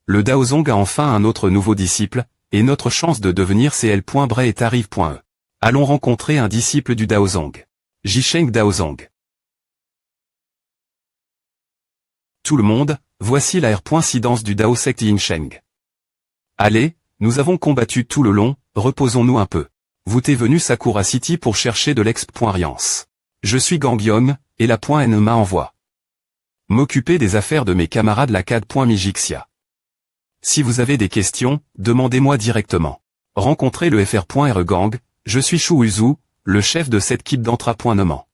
Le Daozong a enfin un autre nouveau disciple, et notre chance de devenir CL.Bray est arrive.e. Allons rencontrer un disciple du Daozong. Jisheng Daozong. Tout le monde, voici la R.Sidence du Dao Sect Yingsheng. Allez, nous avons combattu tout le long, reposons-nous un peu. Vous t'es venu Sakura City pour chercher de l'exp.Riance. Je suis Gangyong, et la .N m'a envoie m'occuper des affaires de mes camarades la CAD.Mijixia. Si vous avez des questions, demandez-moi directement. Rencontrez le FR.Regang, je suis Shu Uzu, le chef de cette équipe d'Antra.Noman.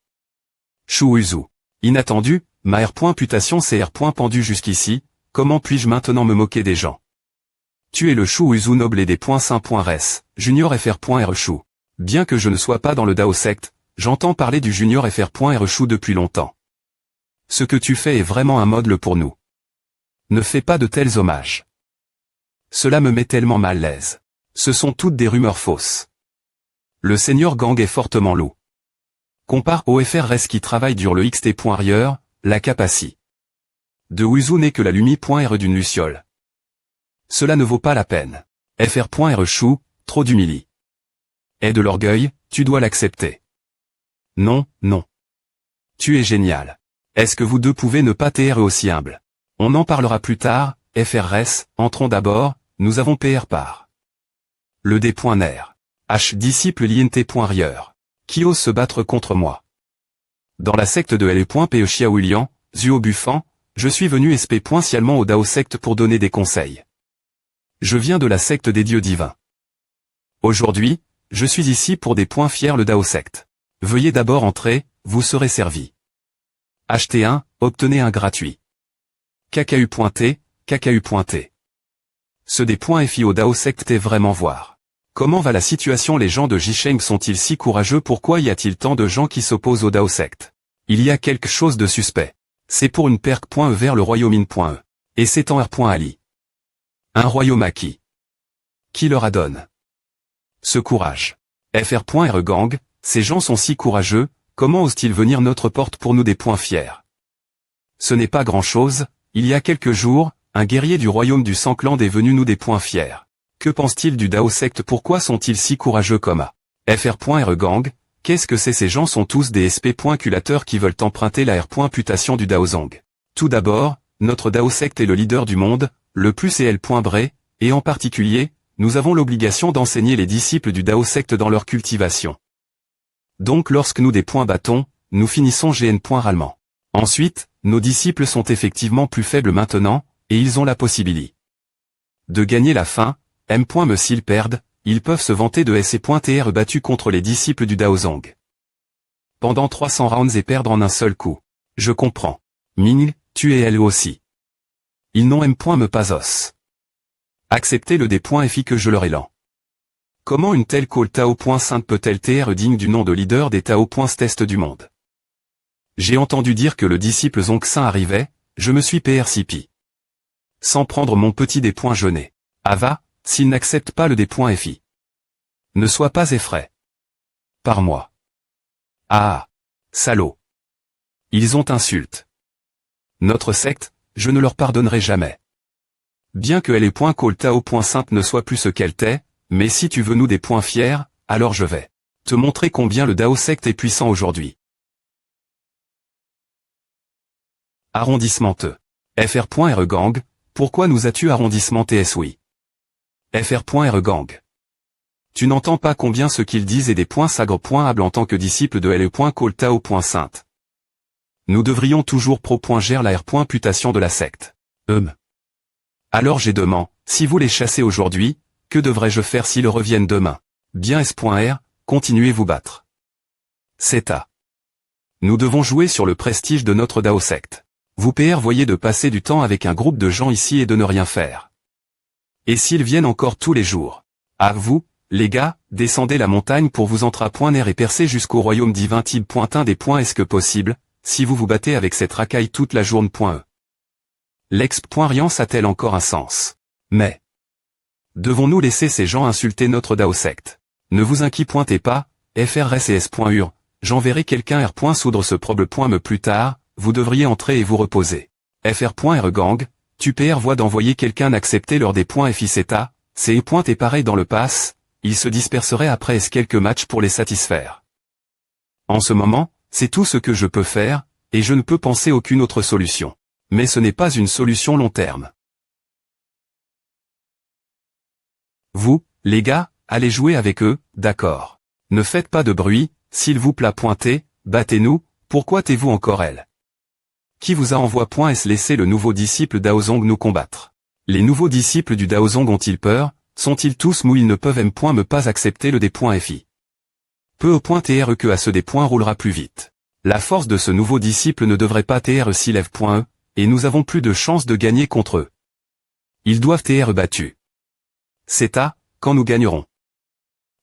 Shu Uzu. Inattendu, ma R.Putation c'est R.Pendu jusqu'ici, comment puis-je maintenant me moquer des gens? Tu es le Shu Uzu noble et des .Saint.Res, Junior FR.Reshu. Bien que je ne sois pas dans le Dao Sect, j'entends parler du Junior FR.Reshu depuis longtemps. Ce que tu fais est vraiment un modèle pour nous. Ne fais pas de tels hommages. Cela me met tellement mal à l'aise. Ce sont toutes des rumeurs fausses. Le seigneur Gang est fortement loup. Compare au FRS qui travaille dur le XT.Rieur, la Capaci. De Uzu n'est que la Lumi.R d'une luciole. Cela ne vaut pas la peine. FR.Reshu, trop d'humilité. Et de l'orgueil, tu dois l'accepter. Non, non. Tu es génial. Est-ce que vous deux pouvez ne pas être aussi humble? On en parlera plus tard, FRS, entrons d'abord, nous avons PR par. Le D.Ner. H. Disciple l'INT.Rieur. Qui ose se battre contre moi? Dans la secte de L.Pe Xiaolian, Zuo Buffan, je suis venu spécialement au Dao Sect pour donner des conseils. Je viens de la secte des dieux divins. Aujourd'hui, je suis ici pour des points fiers le Dao Sect. Veuillez d'abord entrer, vous serez servi. Achetez un, obtenez un gratuit. KKU.T, KKU.T. Ce des points FI au Dao Sect est vraiment voir. Comment va la situation? Les gens de Jisheng sont-ils si courageux? Pourquoi y a-t-il tant de gens qui s'opposent au Dao Sect? Il y a quelque chose de suspect. C'est pour une perque.e vers le royaume in.e. Et c'est en R.Ali. Un royaume acquis. Qui leur adonne ce courage? FR.Regang, ces gens sont si courageux, comment osent-ils venir notre porte pour nous des points fiers? Ce n'est pas grand-chose, il y a quelques jours, un guerrier du royaume du Sankland est venu nous des points fiers. Que pense-t-il du Dao Sect? Pourquoi sont-ils si courageux comme A? FR.Regang, qu'est-ce que c'est? Ces gens sont tous des SP.Culateurs qui veulent emprunter la R.Putation du Daozong. Tout d'abord, notre Dao Sect est le leader du monde, le plus CL.Bray, et en particulier, nous avons l'obligation d'enseigner les disciples du Dao Sect dans leur cultivation. Donc lorsque nous des points battons, nous finissons GN.Rallement. Ensuite, nos disciples sont effectivement plus faibles maintenant, et ils ont la possibilité de gagner la fin. M. S'ils perdent, ils peuvent se vanter de SC.TR battu contre les disciples du Daozong. Pendant 300 rounds et perdre en un seul coup. Je comprends. Ming, tu es elle aussi. Ils n'ont M. Me pas os. Acceptez le des points FI que je leur élan. Comment une telle call Tao.Sainte peut-elle TR digne du nom de leader des Tao.Test du monde? J'ai entendu dire que le disciple Zongxin arrivait, je me suis PRCP. Sans prendre mon petit des points jauné. Ava, s'il n'accepte pas le des points FI. Ne sois pas effrayé. Par moi. Ah. Salaud. Ils ont insulte. Notre secte, je ne leur pardonnerai jamais. Bien que L.Call.Tao.Sainte ne soit plus ce qu'elle était, mais si tu veux nous des points fiers, alors je vais te montrer combien le Dao Sect est puissant aujourd'hui. Arrondissement T. FR.Regang, pourquoi nous as-tu arrondissement TS? Oui. FR.Regang. Tu n'entends pas combien ce qu'ils disent est des points sagre.able en tant que disciple de L.Call.Tao.Sainte. Nous devrions toujours pro.Gère la R.Putation de la secte. Alors j'ai demandé, si vous les chassez aujourd'hui, que devrais-je faire s'ils reviennent demain? Bien S.R, continuez vous battre. C'est à. Nous devons jouer sur le prestige de notre Dao Sect. Vous voyez de passer du temps avec un groupe de gens ici et de ne rien faire. Et s'ils viennent encore tous les jours? À vous, les gars, descendez la montagne pour vous entrer.Ner et percer jusqu'au royaume divin Tib.1 des points. Est-ce que possible, si vous vous battez avec cette racaille toute la journée.E? L'exp.Riance a-t-elle encore un sens? Mais devons-nous laisser ces gens insulter notre Dao Sect? Ne vous inquiétez pas, FRS et S.Ur, j'enverrai quelqu'un R. Soudre ce problème. Me plus tard, vous devriez entrer et vous reposer. FR.Regang, Tu PR voie d'envoyer quelqu'un accepter leur des points FI CETA, c'est point et pareil dans le pass, ils se disperseraient après quelques matchs pour les satisfaire. En ce moment, c'est tout ce que je peux faire, et je ne peux penser aucune autre solution. Mais ce n'est pas une solution long terme. Vous, les gars, allez jouer avec eux, d'accord. Ne faites pas de bruit, s'il vous plaît pointez, battez-nous, pourquoi t'es-vous encore elle? Qui vous a envoyé S laisser le nouveau disciple Daozong nous combattre? Les nouveaux disciples du Daozong ont-ils peur? Sont-ils tous mous? Ils ne peuvent me pas accepter le des points FI. Peu au point TRE que à ce des points roulera plus vite. La force de ce nouveau disciple ne devrait pas TRE s'y lève.e, et nous avons plus de chances de gagner contre eux. Ils doivent TRE battus. C'est à, quand nous gagnerons.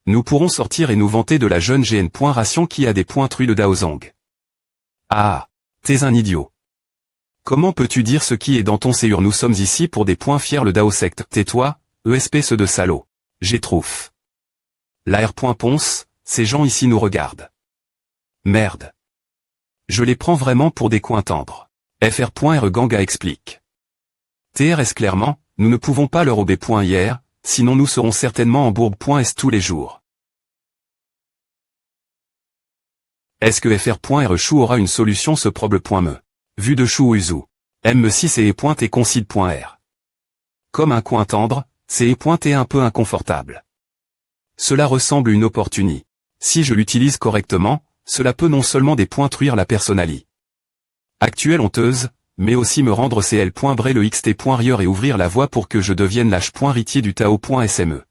Nous pourrons sortir et nous vanter de la jeune GN. Ration qui a des points truie le Daozong. Ah, t'es un idiot. Comment peux-tu dire ce qui est dans ton séur? Nous sommes ici pour des points fiers le Dao secte. Tais-toi, espèce de salaud. J'ai trouf. La R.Ponce, ces gens ici nous regardent. Merde. Je les prends vraiment pour des coins tendres. FR.R Ganga explique. TRS clairement, nous ne pouvons pas leur obéir. Hier, sinon nous serons certainement en bourbe.s tous les jours. Est-ce que FR.R Chou aura une solution ce problème? Vu de Chou Uzu. M6 et concile.r. Comme un coin tendre, c'est et un peu inconfortable. Cela ressemble à une opportunité. Si je l'utilise correctement, cela peut non seulement dépointruire la personnalité actuelle honteuse, mais aussi me rendre CL.bré le xt.rieur et ouvrir la voie pour que je devienne l'H.ritier du Tao.sme.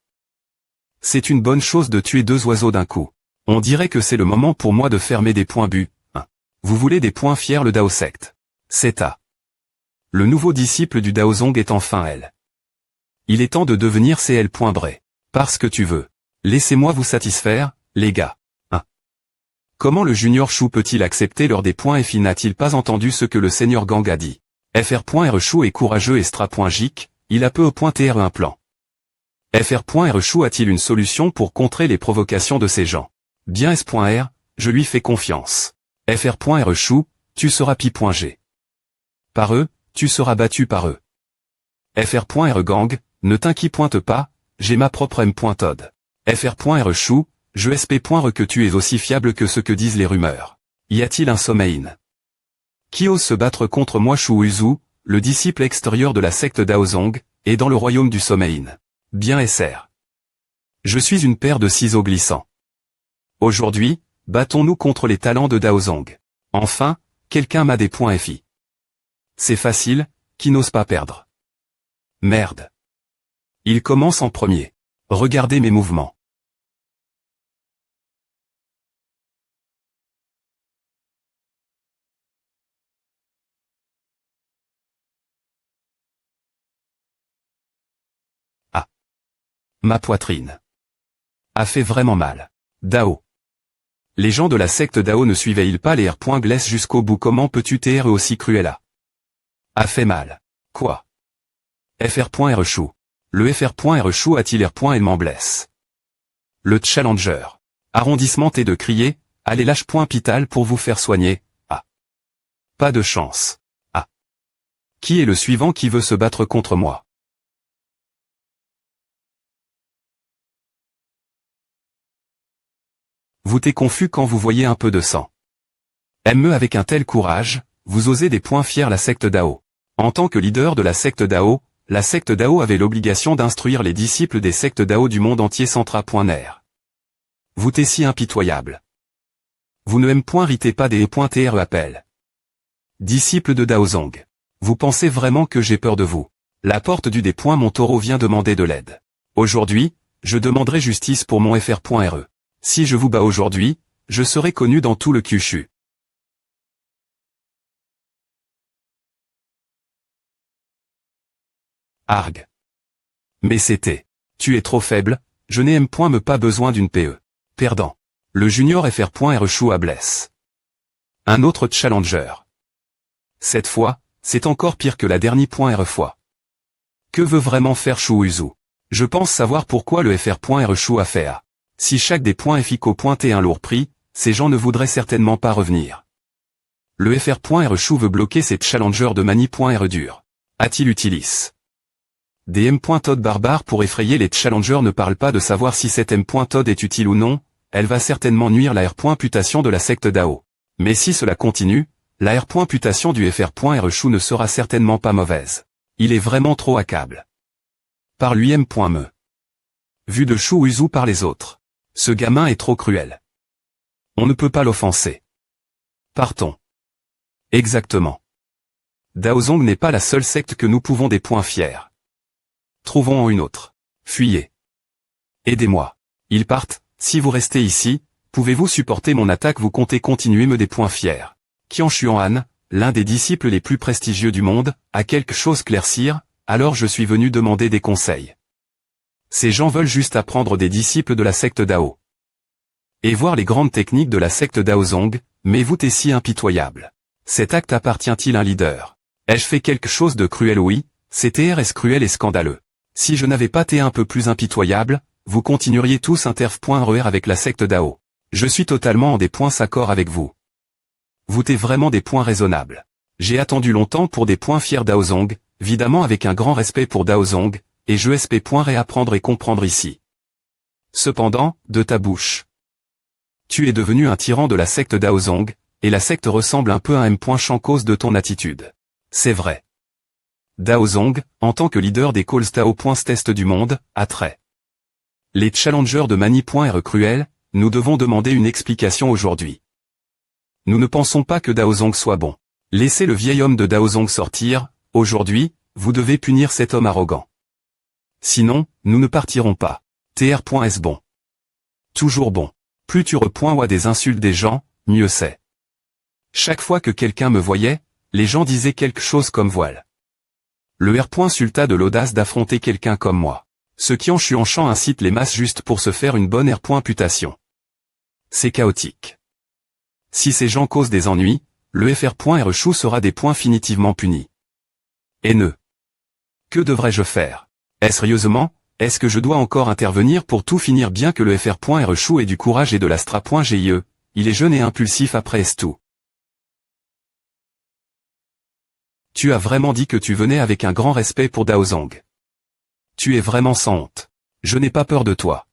C'est une bonne chose de tuer deux oiseaux d'un coup. On dirait que c'est le moment pour moi de fermer des points bu. Vous voulez des points fiers le Dao secte. C'est à. Le nouveau disciple du Daozong est enfin elle. Il est temps de devenir CL.bré. Parce que tu veux. Laissez-moi vous satisfaire, les gars. Comment le junior Chou peut-il accepter leur des points FI? N'a-t-il pas entendu ce que le seigneur Gang a dit? FR.R Chou est courageux et Stra.Jic, il a peu au point TR un plan. FR.R Chou a-t-il une solution pour contrer les provocations de ces gens? Bien S.R, je lui fais confiance. FR.R Chou, tu seras Pi.G. Par eux, tu seras battu par eux. FR.R Gang, ne t'inquiète pas, j'ai ma propre M.Todd. FR.R Chou, je SP.re que tu es aussi fiable que ce que disent les rumeurs. Y a-t-il un sommeil? Qui ose se battre contre moi? Chou Uzu, le disciple extérieur de la secte Daozong, est dans le royaume du sommeil. Bien SR. Je suis une paire de ciseaux glissants. Aujourd'hui, battons-nous contre les talents de Daozong. Enfin, quelqu'un m'a des points FI. C'est facile, qui n'ose pas perdre. Merde. Il commence en premier. Regardez mes mouvements. Ah. Ma poitrine. A fait vraiment mal. Dao. Les gens de la secte Dao ne suivaient-ils pas les R.Gless jusqu'au bout? Comment peux-tu TR aussi cruella? A fait mal. Quoi? FR.R Chou. Le FR.R Chou a-t-il R.Elle m'en blesse? Le challenger. Arrondissement T de crier, allez lâche.Pital pour vous faire soigner. Ah. Pas de chance. Ah. Qui est le suivant qui veut se battre contre moi? Vous t'es confus quand vous voyez un peu de sang. ME avec un tel courage, vous osez des points fiers la secte Dao. En tant que leader de la secte Dao avait l'obligation d'instruire les disciples des sectes Dao du monde entier Centra.ner. Vous t'es si impitoyable. Vous ne ritez pas des .TR appel. Disciples de Daozong. Vous pensez vraiment que j'ai peur de vous? La porte du des points mon taureau vient demander de l'aide. Aujourd'hui, je demanderai justice pour mon FR.RE. Si je vous bats aujourd'hui, je serai connu dans tout le Kyushu. Arg. Mais c'était. Tu es trop faible, je n'ai pas besoin d'une PE. Perdant. Le junior FR.R Chou à blesse. Un autre challenger. Cette fois, c'est encore pire que la dernière fois. Que veut vraiment faire Chou Uzu? Je pense savoir pourquoi le FR.R Chou a fait A. Si chaque des points FICO pointait un lourd prix, ces gens ne voudraient certainement pas revenir. Le FR.R Chou veut bloquer ces challengers de manie.R dur. A-t-il utilis des M.Todd barbares pour effrayer les challengers ne parle pas de savoir si cette M.Todd est utile ou non, elle va certainement nuire la R.Putation de la secte Dao. Mais si cela continue, la R.Putation du FR.Rechu ne sera certainement pas mauvaise. Il est vraiment trop accable. Par lui-même.me. Vu de Shu Uzu par les autres. Ce gamin est trop cruel. On ne peut pas l'offenser. Partons. Exactement. Daozong n'est pas la seule secte que nous pouvons des points fiers. Trouvons-en une autre. Fuyez. Aidez-moi. Ils partent, si vous restez ici, pouvez-vous supporter mon attaque? Vous comptez continuer me des points fiers. Qian Xuan, l'un des disciples les plus prestigieux du monde, a quelque chose claircir, alors je suis venu demander des conseils. Ces gens veulent juste apprendre des disciples de la secte Dao. Et voir les grandes techniques de la secte Daozong, mais vous êtes si impitoyable. Cet acte appartient-il à un leader? Ai-je fait quelque chose de cruel? Oui, c'est cruel et scandaleux. Si je n'avais pas été un peu plus impitoyable, vous continueriez tous interf.re avec la secte Dao. Je suis totalement en des points d'accord avec vous. Vous êtes vraiment des points raisonnables. J'ai attendu longtemps pour des points fiers Daozong, évidemment avec un grand respect pour Daozong, et je SP. Réapprendre et comprendre ici. Cependant, de ta bouche. Tu es devenu un tyran de la secte Daozong, et la secte ressemble un peu à M. Chang cause de ton attitude. C'est vrai. Daozong, en tant que leader des calls Tao. Test du monde, a trait. Les challengers de Mani.R cruel, nous devons demander une explication aujourd'hui. Nous ne pensons pas que Daozong soit bon. Laissez le vieil homme de Daozong sortir, aujourd'hui, vous devez punir cet homme arrogant. Sinon, nous ne partirons pas. Tr.S bon. Toujours bon. Plus tu repoins des insultes des gens, mieux c'est. Chaque fois que quelqu'un me voyait, les gens disaient quelque chose comme voile. Le R. Sulta de l'audace d'affronter quelqu'un comme moi. Ce Qian Xuan incite les masses juste pour se faire une bonne R.Putation. C'est chaotique. Si ces gens causent des ennuis, le FR.Rechu sera définitivement puni. Haineux. Que devrais-je faire? Sérieusement, est-ce que je dois encore intervenir pour tout finir bien que le FR.Rechu ait du courage et de l'Astra.GIE, il est jeune et impulsif après tout. Tu as vraiment dit que tu venais avec un grand respect pour Daozong. Tu es vraiment sans honte. Je n'ai pas peur de toi.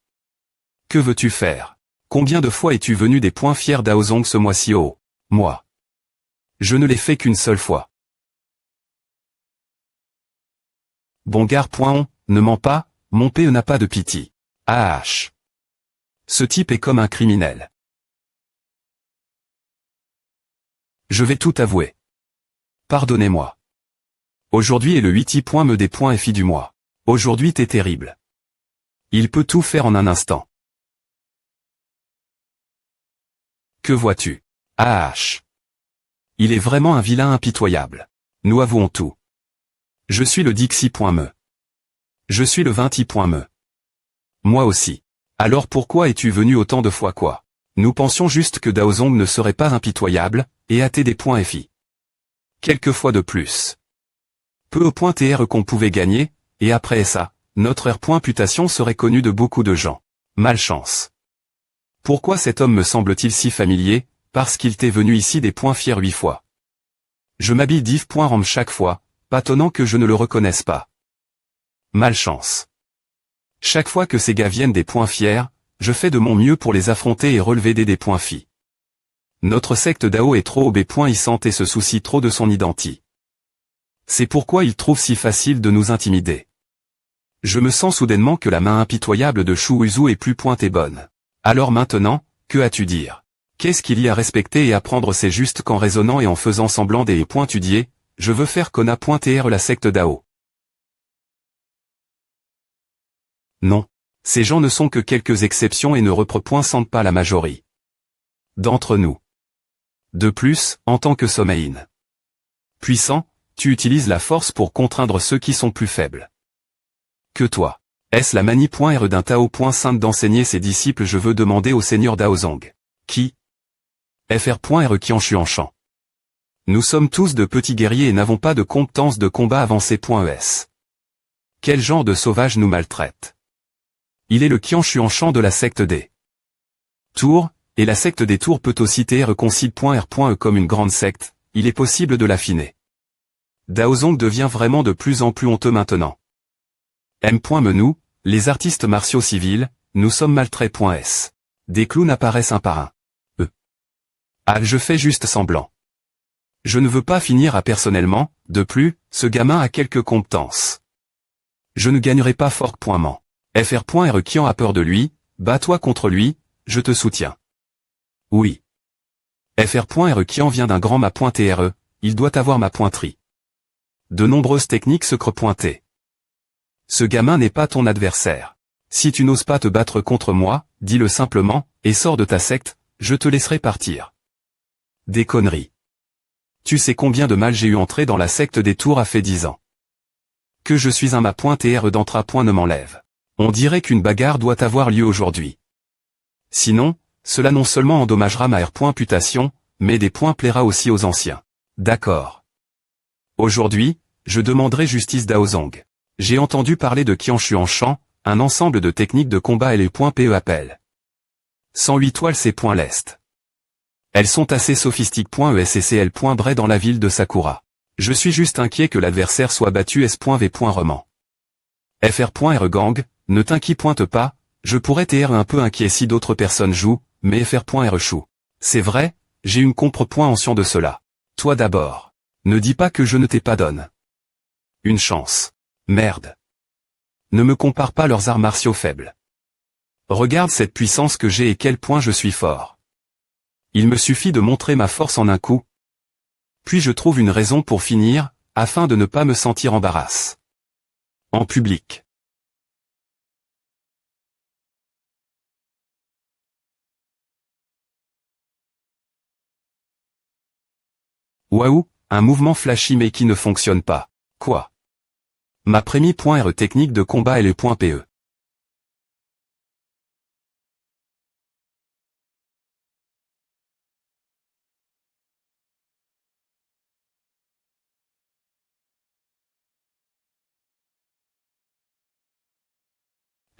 Que veux-tu faire? Combien de fois es-tu venu des points fiers Daozong ce mois-ci? Oh, moi. Je ne l'ai fait qu'une seule fois. Bon gars. Ne mens pas, mon PE n'a pas de pitié. Ah. Ce type est comme un criminel. Je vais tout avouer. Pardonnez-moi. Aujourd'hui est le 8e FI du mois. Aujourd'hui t'es terrible. Il peut tout faire en un instant. Que vois-tu? Ah. Il est vraiment un vilain impitoyable. Nous avouons tout. Je suis le Dixie.me. Je suis le 20i.me. Moi aussi. Alors pourquoi es-tu venu autant de fois quoi? Nous pensions juste que Daozong ne serait pas impitoyable, et à des points FI. Quelques fois de plus. Peu au point TR qu'on pouvait gagner, et après ça, notre R.Putation serait connu de beaucoup de gens. Malchance. Pourquoi cet homme me semble-t-il si familier? Parce qu'il t'est venu ici des points fiers 8 fois. Je m'habille div.ram chaque fois, pas étonnant que je ne le reconnaisse pas. Malchance. Chaque fois que ces gars viennent des points fiers, je fais de mon mieux pour les affronter et relever des points fi. Notre secte Dao est trop obéissante et se soucie trop de son identité. C'est pourquoi il trouve si facile de nous intimider. Je me sens soudainement que la main impitoyable de Shu Uzu est plus pointe et bonne. Alors maintenant, que as-tu dire? Qu'est-ce qu'il y a à respecter et apprendre? C'est juste qu'en raisonnant et en faisant semblant des pointudier, je veux faire Kona.tr la secte Dao. Non. Ces gens ne sont que quelques exceptions et ne représentent pas la majorité d'entre nous. De plus, en tant que Sommein puissant, tu utilises la force pour contraindre ceux qui sont plus faibles que toi. Est-ce la manie.r d'un Tao.5 d'enseigner ses disciples? Je veux demander au seigneur Daozong. Qui? Fr.r Qian Xuan. Nous sommes tous de petits guerriers et n'avons pas de compétences de combat avancées.es. Quel genre de sauvage nous maltraite? Il est le Qian Xuan de la secte des Tours, et la secte des Tours peut aussi TR concile.r.e comme une grande secte, il est possible de l'affiner. Daozong devient vraiment de plus en plus honteux maintenant. M.Menou, les artistes martiaux civils, nous sommes maltraits.s. Des clowns apparaissent un par un. Ah, je fais juste semblant. Je ne veux pas finir à personnellement, de plus, ce gamin a quelques compétences. Je ne gagnerai pas fort.ment. Fr.re qui en a peur de lui, bats-toi contre lui, je te soutiens. Oui. Fr.re qui en vient d'un grand ma.tre, il doit avoir ma pointerie. De nombreuses techniques secret.t. Ce gamin n'est pas ton adversaire. Si tu n'oses pas te battre contre moi, dis-le simplement, et sors de ta secte, je te laisserai partir. Des conneries. Tu sais combien de mal j'ai eu entrer dans la secte des tours a fait 10 ans. Que je suis un ma.tre d'entra. Ne m'enlève. On dirait qu'une bagarre doit avoir lieu aujourd'hui. Sinon, cela non seulement endommagera ma R.putation, mais des points plaira aussi aux anciens. D'accord. Aujourd'hui, je demanderai justice Daozong. J'ai entendu parler de Qianshu en champ, un ensemble de techniques de combat et les .pe appellent. 108 toiles C.l'Est. Elles sont assez sophistiques.escl.bray dans la ville de Sakura. Je suis juste inquiet que l'adversaire soit battu S.V. Roman. Fr.re gang, ne t'inquiète pas, je pourrais t'être un peu inquiet si d'autres personnes jouent, mais Fr.re chou. C'est vrai, j'ai une compréhension de cela. Toi d'abord. Ne dis pas que je ne t'ai pas donné. Une chance. Merde. Ne me compare pas leurs arts martiaux faibles. Regarde cette puissance que j'ai et quel point je suis fort. Il me suffit de montrer ma force en un coup. Puis je trouve une raison pour finir, afin de ne pas me sentir embarrasse. En public. Waouh, un mouvement flashy mais qui ne fonctionne pas. Quoi? Ma première.re technique de combat est le .pe.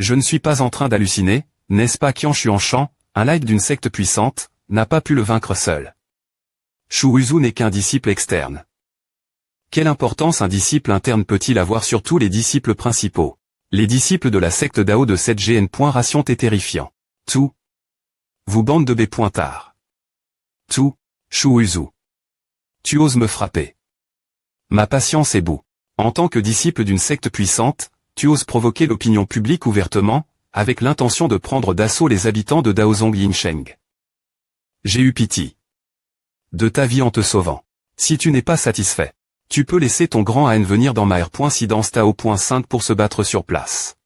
Je ne suis pas en train d'halluciner, n'est-ce pas Qianshu en champ, un like d'une secte puissante, n'a pas pu le vaincre seul. Shu Uzu n'est qu'un disciple externe. Quelle importance un disciple interne peut-il avoir sur tous les disciples principaux? Les disciples de la secte Dao de 7GN. Ration t'es terrifiant. Tout. Vous bande de B.tard. Tout. Shu Uzu. Tu oses me frapper. Ma patience est bout. En tant que disciple d'une secte puissante, tu oses provoquer l'opinion publique ouvertement, avec l'intention de prendre d'assaut les habitants de Daozong Yinsheng. J'ai eu pitié de ta vie en te sauvant. Si tu n'es pas satisfait, tu peux laisser ton grand AN venir dans ma R.Sidance Tao.5 pour se battre sur place.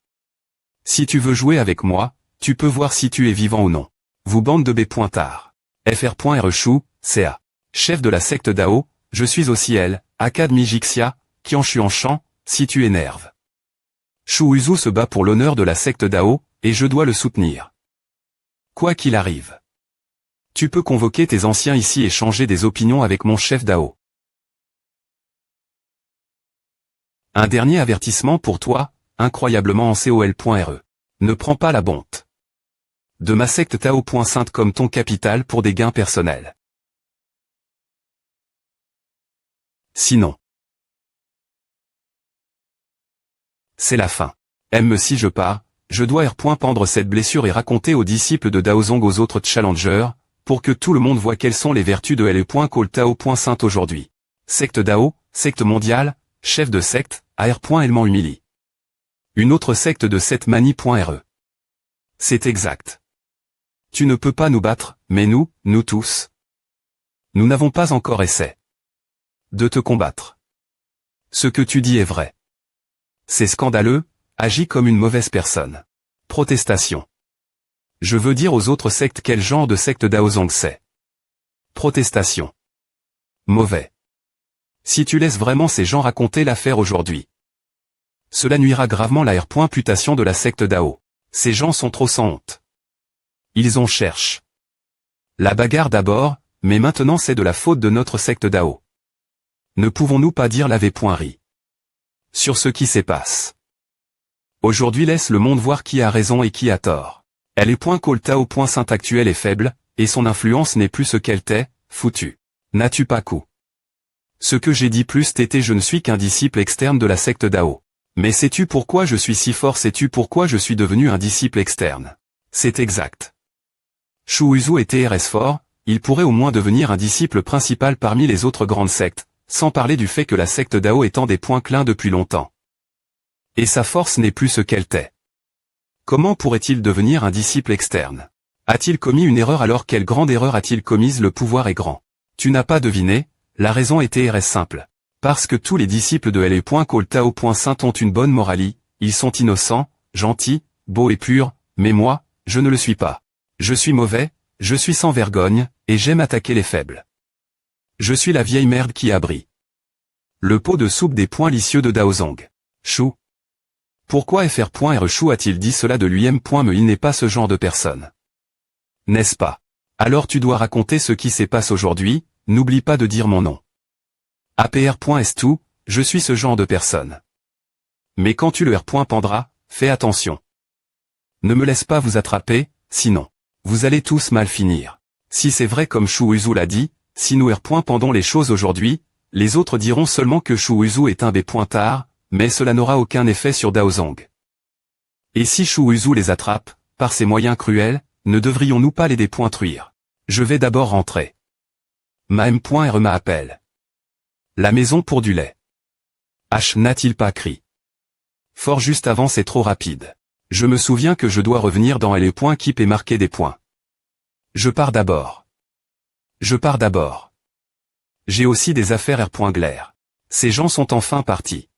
Si tu veux jouer avec moi, tu peux voir si tu es vivant ou non. Vous bande de B.tard. Fr.re chou, CA. Chef de la secte Dao, je suis aussi elle, Academy Jixia, Qianshu en champ, si tu énerves. Shu Uzu se bat pour l'honneur de la secte Dao, et je dois le soutenir. Quoi qu'il arrive. Tu peux convoquer tes anciens ici et changer des opinions avec mon chef Dao. Un dernier avertissement pour toi, incroyablement en col.re. Ne prends pas la bonte de ma secte Tao.5 comme ton capital pour des gains personnels. Sinon, c'est la fin. Si je pars, je dois pendre cette blessure et raconter aux disciples de Daozong aux autres challengers, pour que tout le monde voit quelles sont les vertus de L.Call Tao.5 aujourd'hui. Secte Dao, secte mondiale, chef de secte, AR.Ellement humilie. Une autre secte de cette manie.re. C'est exact. Tu ne peux pas nous battre, mais nous tous. Nous n'avons pas encore essayé de te combattre. Ce que tu dis est vrai. C'est scandaleux, agis comme une mauvaise personne. Protestation. Je veux dire aux autres sectes quel genre de secte Daozong c'est. Protestation. Mauvais. Si tu laisses vraiment ces gens raconter l'affaire aujourd'hui, cela nuira gravement la R.putation de la secte Dao. Ces gens sont trop sans honte. Ils cherchent la bagarre d'abord, mais maintenant c'est de la faute de notre secte Dao. Ne pouvons-nous pas dire la V.ri sur ce qui se passe? Aujourd'hui laisse le monde voir qui a raison et qui a tort. L.Call Tao.5 actuel est faible, et son influence n'est plus ce qu'elle t'est, foutu. N'as-tu pas coup? Ce que j'ai dit plus t'était je ne suis qu'un disciple externe de la secte Dao. Mais sais-tu pourquoi je suis si fort? Sais-tu pourquoi je suis devenu un disciple externe? C'est exact. Shu Uzu était TRS fort, il pourrait au moins devenir un disciple principal parmi les autres grandes sectes, sans parler du fait que la secte Dao est en des points clins depuis longtemps. Et sa force n'est plus ce qu'elle était. Comment pourrait-il devenir un disciple externe? A-t-il commis une erreur? Alors quelle grande erreur a-t-il commise? Le pouvoir est grand. Tu n'as pas deviné, la raison est TRS simple. Parce que tous les disciples de LE.Col Tao.Saint ont une bonne morale, ils sont innocents, gentils, beaux et purs, mais moi, je ne le suis pas. Je suis mauvais, je suis sans vergogne, et j'aime attaquer les faibles. Je suis la vieille merde qui abrit le pot de soupe des points licieux de Daozong. Chou. Pourquoi Fr.R Chou a-t-il dit cela de lui-même? Mais il n'est pas ce genre de personne. N'est-ce pas? Alors tu dois raconter ce qui se passe aujourd'hui, n'oublie pas de dire mon nom. APR.S tout, je suis ce genre de personne. Mais quand tu le R.Pendras, fais attention. Ne me laisse pas vous attraper, sinon, vous allez tous mal finir. Si c'est vrai comme Shu Uzu l'a dit, si nous R.Pendons les choses aujourd'hui, les autres diront seulement que Shu Uzu est un B.tard, mais cela n'aura aucun effet sur Daozong. Et si Shu Uzu les attrape, par ses moyens cruels, ne devrions-nous pas les dépointruire? Je vais d'abord rentrer. Ma M.R m'appelle. La maison pour du lait. H n'a-t-il pas crié? Fort juste avant, c'est trop rapide. Je me souviens que je dois revenir dans LE.Keep et marquer des points. Je pars d'abord. J'ai aussi des affaires R.Glaire. Ces gens sont enfin partis.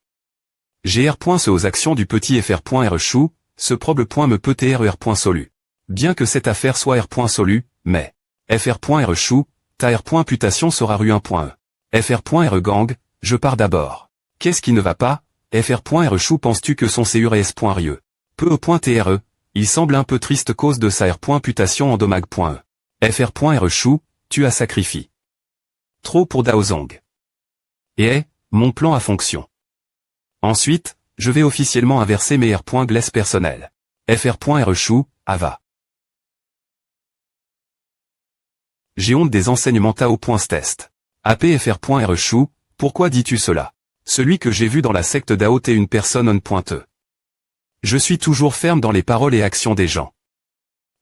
J'ai R.Ce aux actions du petit Fr.R Chou, ce proble point me peut TR Solu. Bien que cette affaire soit R.Solu, mais Fr.R Chou, ta R.Putation sera rue 1.E. Fr.R Gang, je pars d'abord. Qu'est-ce qui ne va pas? Fr.R Chou, penses-tu que son CUR est S.Rieux? Peu au point TRE, il semble un peu triste cause de sa R.Putation en domag.E. Fr.R Chou, tu as sacrifié trop pour Daozong. Et mon plan a fonction. Ensuite, je vais officiellement inverser mes R.Gless personnels. Fr.R Chou, Ava. J'ai honte des enseignements Tao.Test. APFR.R Chou, pourquoi dis-tu cela? Celui que j'ai vu dans la secte Dao est une personne on-pointeux. Je suis toujours ferme dans les paroles et actions des gens.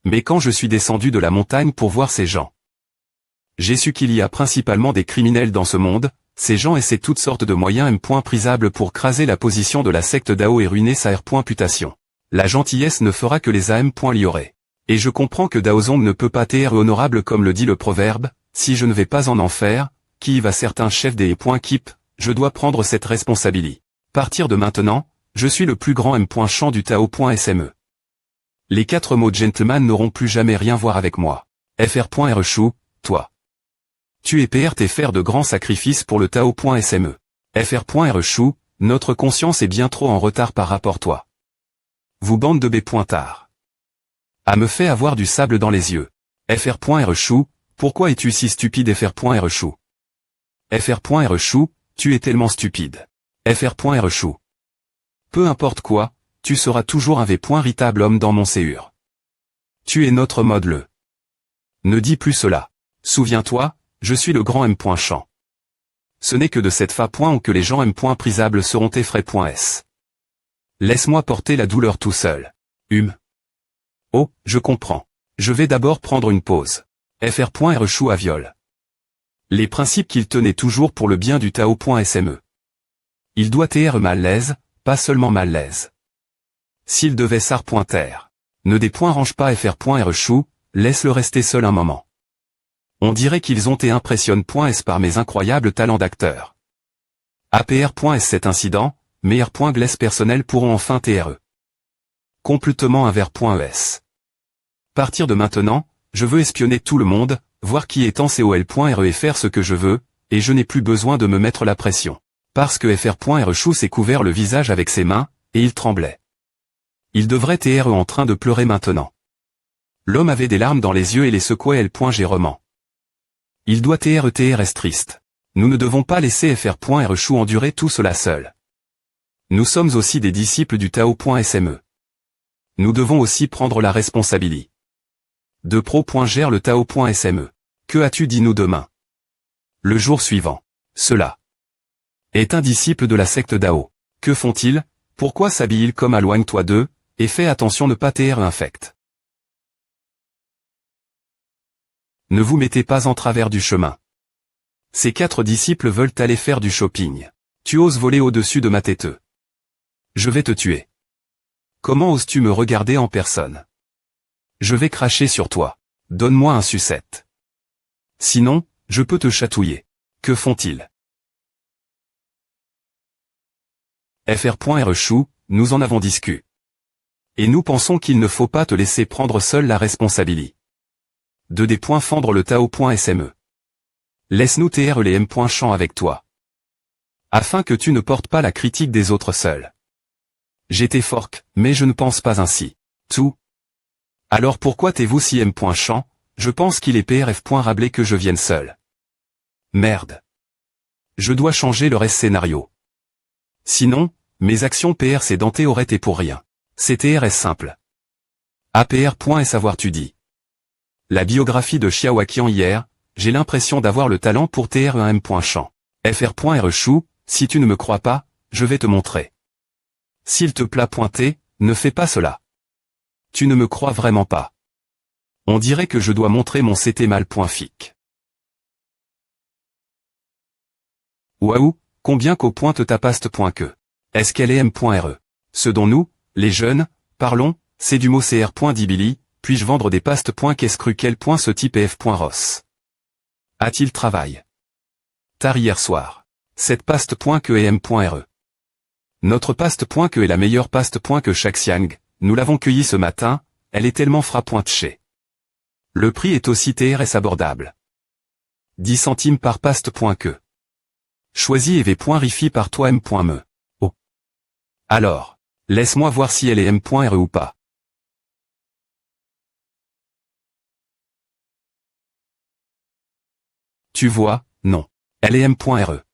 Mais quand je suis descendu de la montagne pour voir ces gens, j'ai su qu'il y a principalement des criminels dans ce monde, ces gens essaient toutes sortes de moyens M.Prisables pour craser la position de la secte Dao et ruiner sa R.Putation. La gentillesse ne fera que les AM.Liorer. Et je comprends que Daozong ne peut pas être honorable comme le dit le proverbe, si je ne vais pas en enfer, qui y va certains chefs des Keep, je dois prendre cette responsabilité. Partir de maintenant, je suis le plus grand M.Chant du Tao.Sme. Les 4 mots gentleman n'auront plus jamais rien voir avec moi. Fr.R Chou, toi. Tu es PR t'es faire de grands sacrifices pour le Tao.Sme. Fr.R Chou, notre conscience est bien trop en retard par rapport à toi. Vous bande de B.Tard. A me fait avoir du sable dans les yeux. Fr.R Chou, pourquoi es-tu si stupide? Fr.R Chou. Fr.R Chou, tu es tellement stupide. Fr.R Chou. Peu importe quoi, tu seras toujours un véritable homme dans mon CUR. Tu es notre mode le. Ne dis plus cela. Souviens-toi, je suis le grand M.Chant. Ce n'est que de cette fa. Que les gens M.Prisables seront effrayés.S. Laisse-moi porter la douleur tout seul. Oh, je comprends. Je vais d'abord prendre une pause. Fr.R Chou à viol. Les principes qu'il tenait toujours pour le bien du Tao.Sme. Il doit être mal l'aise, pas seulement mal l'aise. S'il devait s'arpointer. Ne range pas Fr.R Chou, laisse-le rester seul un moment. On dirait qu'ils ont été impressionne.s par mes incroyables talents d'acteur. APR.s cet incident, mes R.Gless personnels pourront enfin TRE. Complètement un vers.es. Partir de maintenant, je veux espionner tout le monde, voir qui est en COL.RE et faire ce que je veux, et je n'ai plus besoin de me mettre la pression. Parce que Fr.R Chou s'est couvert le visage avec ses mains, et il tremblait. Il devrait être en train de pleurer maintenant. L'homme avait des larmes dans les yeux et les secouait L.Gérement. Il doit être triste. Nous ne devons pas laisser Fr.R Chou endurer tout cela seul. Nous sommes aussi des disciples du Tao.Sme. Nous devons aussi prendre la responsabilité. De pro. Gère le Tao.Sme. Que as-tu dit nous demain? Le jour suivant. Cela. est un disciple de la secte Dao. Que font-ils? Pourquoi s'habillent-ils comme éloigne-toi d'eux, et fais attention ne pas t'être infect. Ne vous mettez pas en travers du chemin. Ces 4 disciples veulent aller faire du shopping. Tu oses voler au-dessus de ma tête. Je vais te tuer. Comment oses-tu me regarder en personne? Je vais cracher sur toi. Donne-moi un sucette. Sinon, je peux te chatouiller. Que font-ils? Fr.Rchou, nous en avons discuté. Et nous pensons qu'il ne faut pas te laisser prendre seul la responsabilité. De des points fendre le Tao.sme. Laisse-nous tr les m.champ avec toi. Afin que tu ne portes pas la critique des autres seuls. J'étais fork, mais je ne pense pas ainsi. Tout. Alors pourquoi t'es-vous si m.champ? Je pense qu'il est prf.rablé que je vienne seul. Merde. Je dois changer le reste scénario. Sinon, mes actions PR sédentées auraient été pour rien. C'est TRS simple. APR.savoir tu dis. La biographie de Xiaoaqian hier, j'ai l'impression d'avoir le talent pour TR1M.champ. Fr.Rchou, si tu ne me crois pas, je vais te montrer. S'il te plaît pointer, ne fais pas cela. Tu ne me crois vraiment pas. On dirait que je dois montrer mon CT mal.fic. Waouh, combien qu'au pointe ta paste.que. Est-ce qu'elle est m.re? Ce dont nous, les jeunes, parlons, c'est du mot cr.dibili, puis-je vendre des pastes.qu'est-ce-cru-quel.ce type f.ros. A-t-il travail? Tard hier soir. Cette paste.que est m.re. Notre paste.que est la meilleure paste.que chaque Xiang, nous l'avons cueillie ce matin, elle est tellement frappante chez. Le prix est aussi TRS abordable. 10 centimes par paste.que. Choisis ev.rifi par toi m.me. Oh. Alors, laisse-moi voir si elle est m.re ou pas. Tu vois, non. Elle est m.re.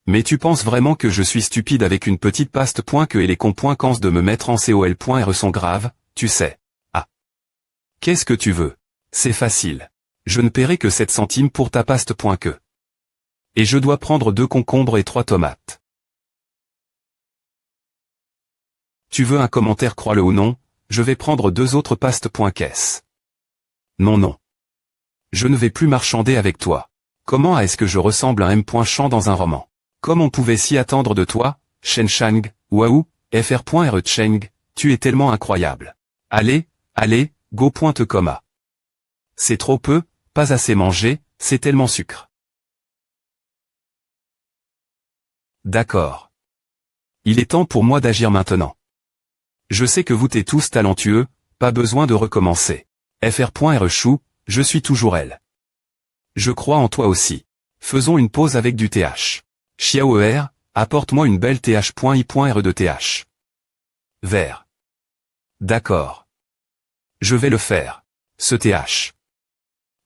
Mais tu penses vraiment que je suis stupide avec une petite paste.que et les cons.cans de me mettre en col.re sont graves, tu sais. Ah. Qu'est-ce que tu veux? C'est facile. Je ne paierai que 7 centimes pour ta paste.que. Et je dois prendre 2 concombres et 3 tomates. Tu veux un commentaire, crois-le ou non, je vais prendre 2 autres pastes.caisse. Non non. Je ne vais plus marchander avec toi. Comment est-ce que je ressemble à m.champ dans un roman? Comme on pouvait s'y attendre de toi, Shen Shang, waouh, fr.re Cheng, tu es tellement incroyable. Allez, allez, go pointe comma. C'est trop peu, pas assez mangé, c'est tellement sucre. D'accord. Il est temps pour moi d'agir maintenant. Je sais que vous t'es tous talentueux, pas besoin de recommencer. Fr.Rchou, je suis toujours elle. Je crois en toi aussi. Faisons une pause avec du th. Xiaoer, apporte-moi une belle th.i.re de th. Vert. D'accord. Je vais le faire. Ce th.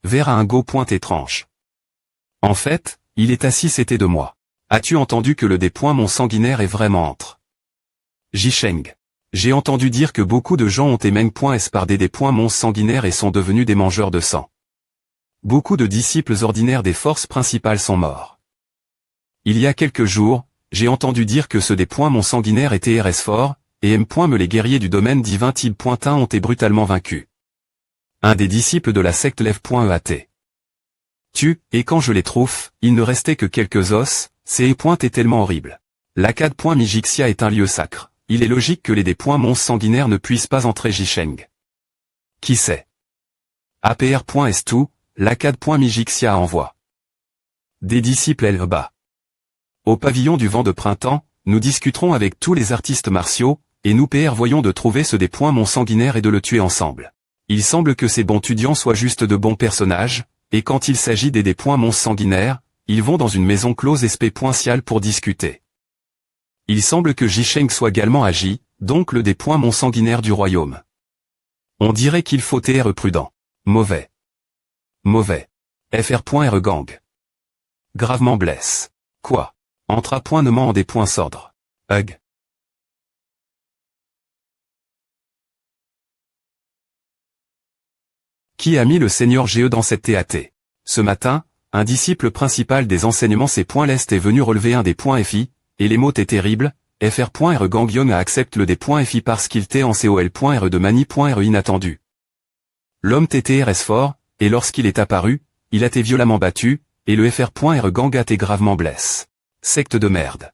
Vert a un go point étrange. En fait, il est assis c'était de moi. As-tu entendu que le des points mon sanguinaire est vraiment entre? Jisheng. J'ai entendu dire que beaucoup de gens ont émeng.espardé des points mon sanguinaires et sont devenus des mangeurs de sang. Beaucoup de disciples ordinaires des forces principales sont morts. Il y a quelques jours, j'ai entendu dire que ceux des points mon sanguinaire étaient RS fort, et M. les guerriers du domaine divin Tib.1 ont été brutalement vaincus. Un des disciples de la secte Lev.eat. Et quand je les trouve, il ne restait que quelques os, ces pointes est tellement horrible. L'Akkad.Mijixia est un lieu sacre, il est logique que les des points mons sanguinaires ne puissent pas entrer Jisheng. Qui sait? APR.Estou, l'Akkad.Mijixia envoie. Des disciples Elba. Au pavillon du vent de printemps, nous discuterons avec tous les artistes martiaux, et nous PR voyons de trouver ce des points mons sanguinaires et de le tuer ensemble. Il semble que ces bons étudiants soient juste de bons personnages, et quand il s'agit des points mons sanguinaires, ils vont dans une maison close SP.cial pour discuter. Il semble que Jisheng soit également agi, donc le des points mons sanguinaires du royaume. On dirait qu'il faut être prudent. Mauvais. Mauvais. Fr.re gang. Gravement blesse. Quoi? Entre à point en des points sordres. Hug. Qui a mis le seigneur GE dans cette TAT? Ce matin, un disciple principal des enseignements C.Lest est venu relever un des points FI, et les mots t'es terrible, Fr.R Gang Young accepte le des points FI parce qu'il t'est en COL.R de mani.R inattendu. L'homme TTRS fort, et lorsqu'il est apparu, il a été violemment battu, et le Fr.R Gang a été gravement blesse. Secte de merde.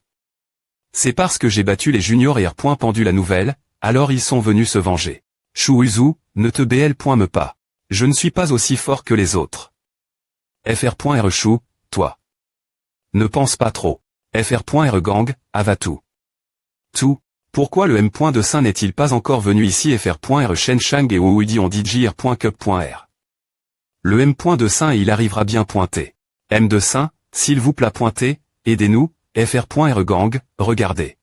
C'est parce que j'ai battu les juniors et R. Pendu la nouvelle, alors ils sont venus se venger. Chou Uzu, ne te BL.me pas. Je ne suis pas aussi fort que les autres. Fr.R Chou, toi. Ne pense pas trop. Fr.R Gang, ava tout. Tout. Pourquoi le M. de Saint n'est-il pas encore venu ici Fr.R Shen Shang et Ouidi on DJR.cup.r. Le M. de Saint il arrivera bien pointé. M de Saint, s'il vous plaît pointé, aidez-nous, Fr.R Gang, regardez.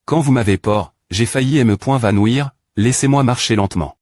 Quand vous m'avez peur, j'ai failli vanouir, laissez-moi marcher lentement.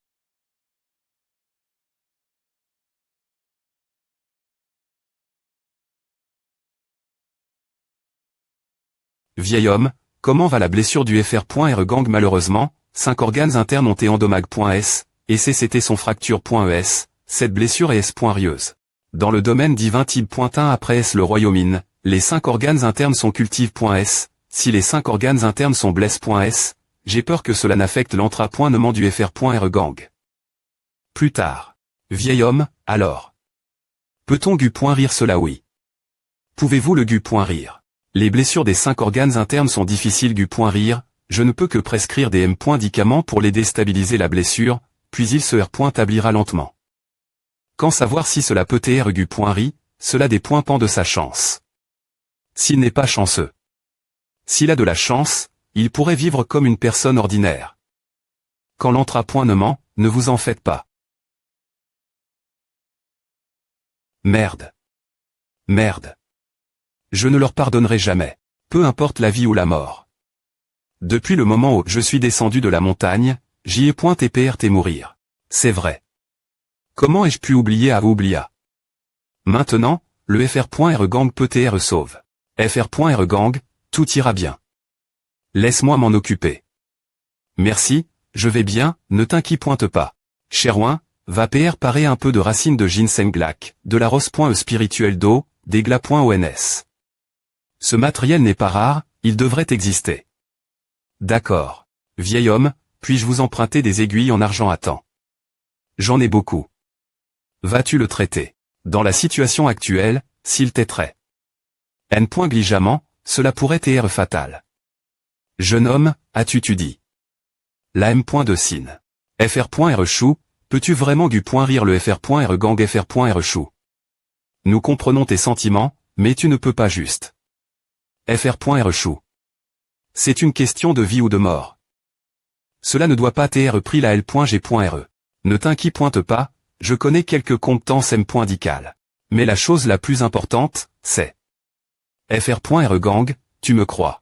Vieil homme, comment va la blessure du Fr.R Gang malheureusement, 5 organes internes ont été endommagés.s, et c'était son fracture.es, cette blessure est S.rieuse. Dans le domaine divin Tib.1 après S le Royaume, les 5 organes internes sont cultive.s, si les 5 organes internes sont blesse.s, j'ai peur que cela n'affecte l'entrapointement du Fr.R Gang. Plus tard. Vieil homme, alors. Peut-on rire cela oui. Pouvez-vous le rire? Les blessures des 5 organes internes sont difficiles rire, je ne peux que prescrire des médicaments pour les déstabiliser la blessure, puis il se rétablira lentement. Quand savoir si cela peut être ri, cela dépend de sa chance. S'il n'est pas chanceux. S'il a de la chance, il pourrait vivre comme une personne ordinaire. Quand l'entrapointement, ne vous en faites pas. Merde. Merde. Je ne leur pardonnerai jamais. Peu importe la vie ou la mort. Depuis le moment où je suis descendu de la montagne, j'y ai point TPRT mourir. C'est vrai. Comment ai-je pu oublier à oublier? Maintenant, le Fr.R Gang peut TR sauve. Fr.R Gang, tout ira bien. Laisse-moi m'en occuper. Merci, je vais bien, ne t'inquiète pas. Cherwin, va PR parer un peu de racines de ginseng black, de la rose.e spirituelle d'eau, des glas.ons. Ce matériel n'est pas rare, il devrait exister. D'accord. Vieil homme, puis-je vous emprunter des aiguilles en argent à temps? J'en ai beaucoup. Vas-tu le traiter? Dans la situation actuelle, s'il t'aiderait. Gligamment, cela pourrait être fatal. Jeune homme, as-tu dit? La M. de Sin. Fr.R Chou, peux-tu vraiment rire le Fr.R Gang Fr.R Chou? Nous comprenons tes sentiments, mais tu ne peux pas juste. Fr.R Chou. C'est une question de vie ou de mort. Cela ne doit pas être pris la L.G.re. Ne t'inquiète pas, je connais quelques compétences M.dicales. Mais la chose la plus importante, c'est Fr.R Gang, tu me crois.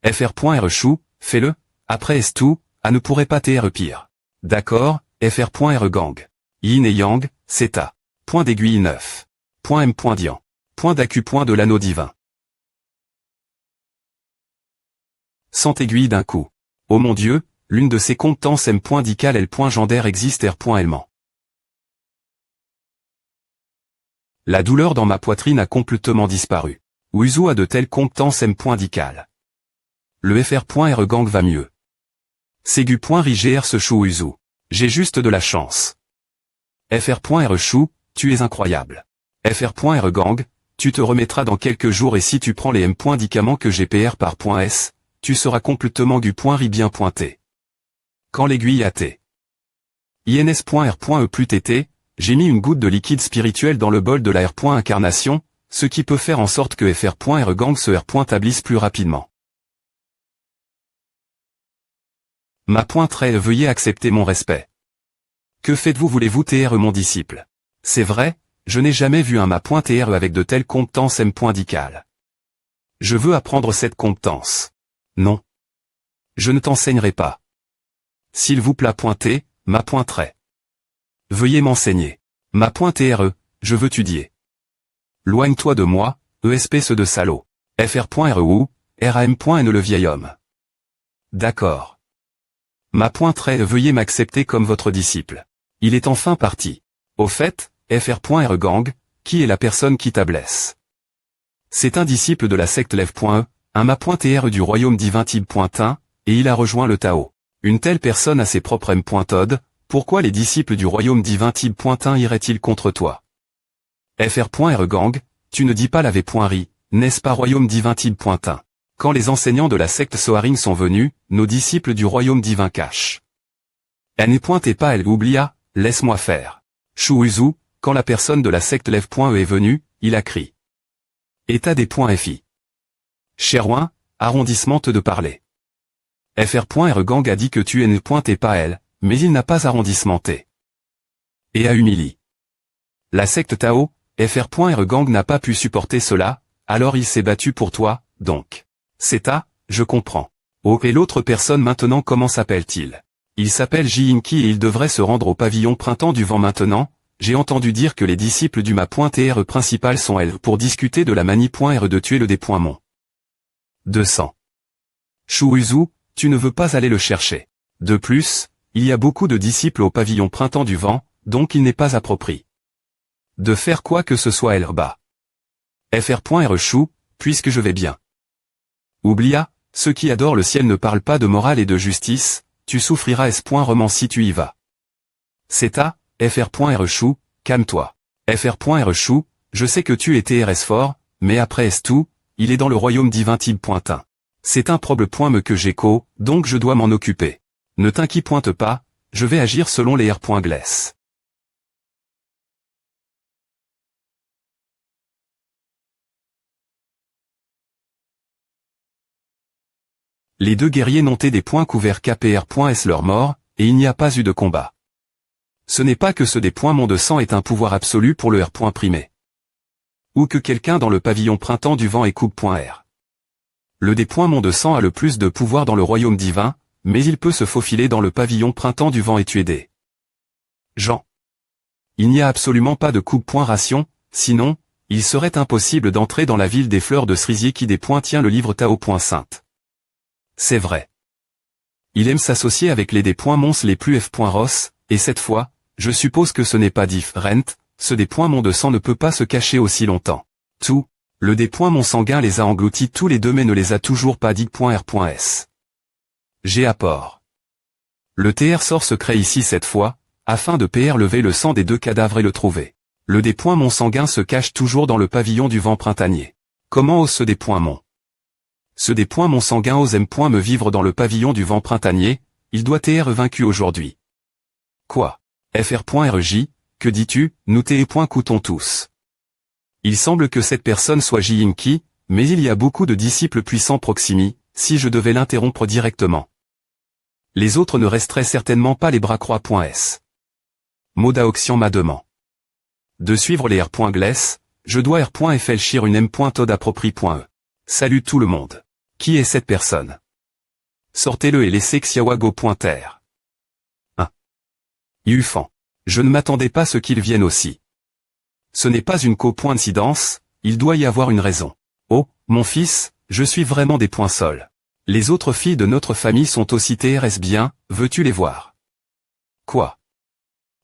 Fr.R Chou, fais-le, après est tout, à ne pourrait pas TR pire. D'accord, Fr.R Gang. Yin et Yang, c'est à. Point d'aiguille 9. Point M. Dian. Point d'accu. Point de l'anneau divin. 100 aiguilles d'un coup. Oh mon Dieu, l'une de ces compétences M.dicales L.Gender existe R.Lment. La douleur dans ma poitrine a complètement disparu. Uzu a de telles compétences M.dicales. Le Fr.R Gang va mieux. Ségu.rigr ce chou Uzu. J'ai juste de la chance. Fr.R Chou, tu es incroyable. Fr.R Gang, tu te remettras dans quelques jours et si tu prends les M.dicaments que j'ai PR par .S, tu seras complètement ri bien pointé. Quand l'aiguille a T. INS.R.E plus TT, j'ai mis une goutte de liquide spirituel dans le bol de la R.incarnation, ce qui peut faire en sorte que Fr.R Gang se R.tablisse plus rapidement. Ma pointerait veuillez accepter mon respect. Que faites-vous voulez-vous TR mon disciple? C'est vrai, je n'ai jamais vu un ma TR avec de telles compétences M.dicales. Je veux apprendre cette compétence. Non. Je ne t'enseignerai pas. S'il vous plaît pointer, ma pointerait. Veuillez m'enseigner. Ma TR, je veux étudier. Loigne-toi de moi, espèce de salaud. Fr.REU, RAM.N le vieil homme. D'accord. Ma pointerait veuillez m'accepter comme votre disciple. Il est enfin parti. Au fait, fr.re gang, qui est la personne qui t'a blesse? C'est un disciple de la secte Lève.e, un ma.tr du royaume divin Tib.1, et il a rejoint le Tao. Une telle personne a ses propres m.od, pourquoi les disciples du royaume divin Tib.1 iraient-ils contre toi? fr.re gang, tu ne dis pas la v.ri, n'est-ce pas royaume divin Tib.1? Quand les enseignants de la secte Soaring sont venus, nos disciples du royaume divin cache. Elle n'est point et pas elle oublia, laisse-moi faire. Shuuzu, quand la personne de la secte Lève.e est venue, il a crié. État des .fi. Cherouin, arrondissement de parler. fr.re gang a dit que tu es ne point et pas elle, mais il n'a pas arrondissementé. Et a humilié. La secte Tao, fr.re gang n'a pas pu supporter cela, alors il s'est battu pour toi, donc. C'est à, je comprends. Oh, et l'autre personne maintenant comment s'appelle-t-il? Il s'appelle Ji-Inki et il devrait se rendre au pavillon Printemps du Vent maintenant. J'ai entendu dire que les disciples du ma.tr principal sont elles pour discuter de la manie.re de tuer le D.Mon. 200. Shuuzu, tu ne veux pas aller le chercher. De plus, il y a beaucoup de disciples au pavillon Printemps du Vent, donc il n'est pas approprié de faire quoi que ce soit bas. fr.re chou, puisque je vais bien. Oublia, ceux qui adorent le ciel ne parlent pas de morale et de justice, tu souffriras s.roman si tu y vas. C'est à, fr.re chou, calme-toi. fr.re chou, je sais que tu es TRS fort, mais après est tout, il est dans le royaume divin Tib.1. C'est un problème que j'écho, donc je dois m'en occuper. Ne t'inquiète pas, je vais agir selon les r.gless. Les deux guerriers n'ont été des points couverts kpr.s leur mort, et il n'y a pas eu de combat. Ce n'est pas que ce des points mon de sang est un pouvoir absolu pour le r. primé. Ou que quelqu'un dans le pavillon Printemps du Vent est coupe.r. Le des points mon de sang a le plus de pouvoir dans le royaume divin, mais il peut se faufiler dans le pavillon Printemps du Vent et tuer des gens. Il n'y a absolument pas de coupe.ration, sinon, il serait impossible d'entrer dans la ville des fleurs de cerisier qui des points tient le livre Tao.sainte. C'est vrai. Il aime s'associer avec les des points mons les plus f.ros, et cette fois, je suppose que ce n'est pas different, ce des points mon de sang ne peut pas se cacher aussi longtemps. Tout, le des points mon sanguin les a engloutis tous les deux mais ne les a toujours pas dit.r.s. J'ai apport. Le TR sort se crée ici cette fois, afin de PR lever le sang des deux cadavres et le trouver. Le des points mon sanguin se cache toujours dans le pavillon du vent printanier. Comment ose ce des points mon? Ce des points mon sanguin ose point me vivre dans le pavillon du vent printanier, il doit être vaincu aujourd'hui. Quoi? fr.rj, que dis-tu, nous coûtons tous. Il semble que cette personne soit Ji-Inki, mais il y a beaucoup de disciples puissants proximi, si je devais l'interrompre directement. Les autres ne resteraient certainement pas les bras croix.s. Modaoxian m'a demandé de suivre les r.gless, je dois r.flchir une m.tod approprie.e. Salut tout le monde. Qui est cette personne? Sortez-le et laissez Xiaowago.ter. 1. Yufan. Je ne m'attendais pas à ce qu'il vienne aussi. Ce n'est pas une coïncidence, il doit y avoir une raison. Oh, mon fils, je suis vraiment des points sols. Les autres filles de notre famille sont aussi TRS bien, veux-tu les voir? Quoi?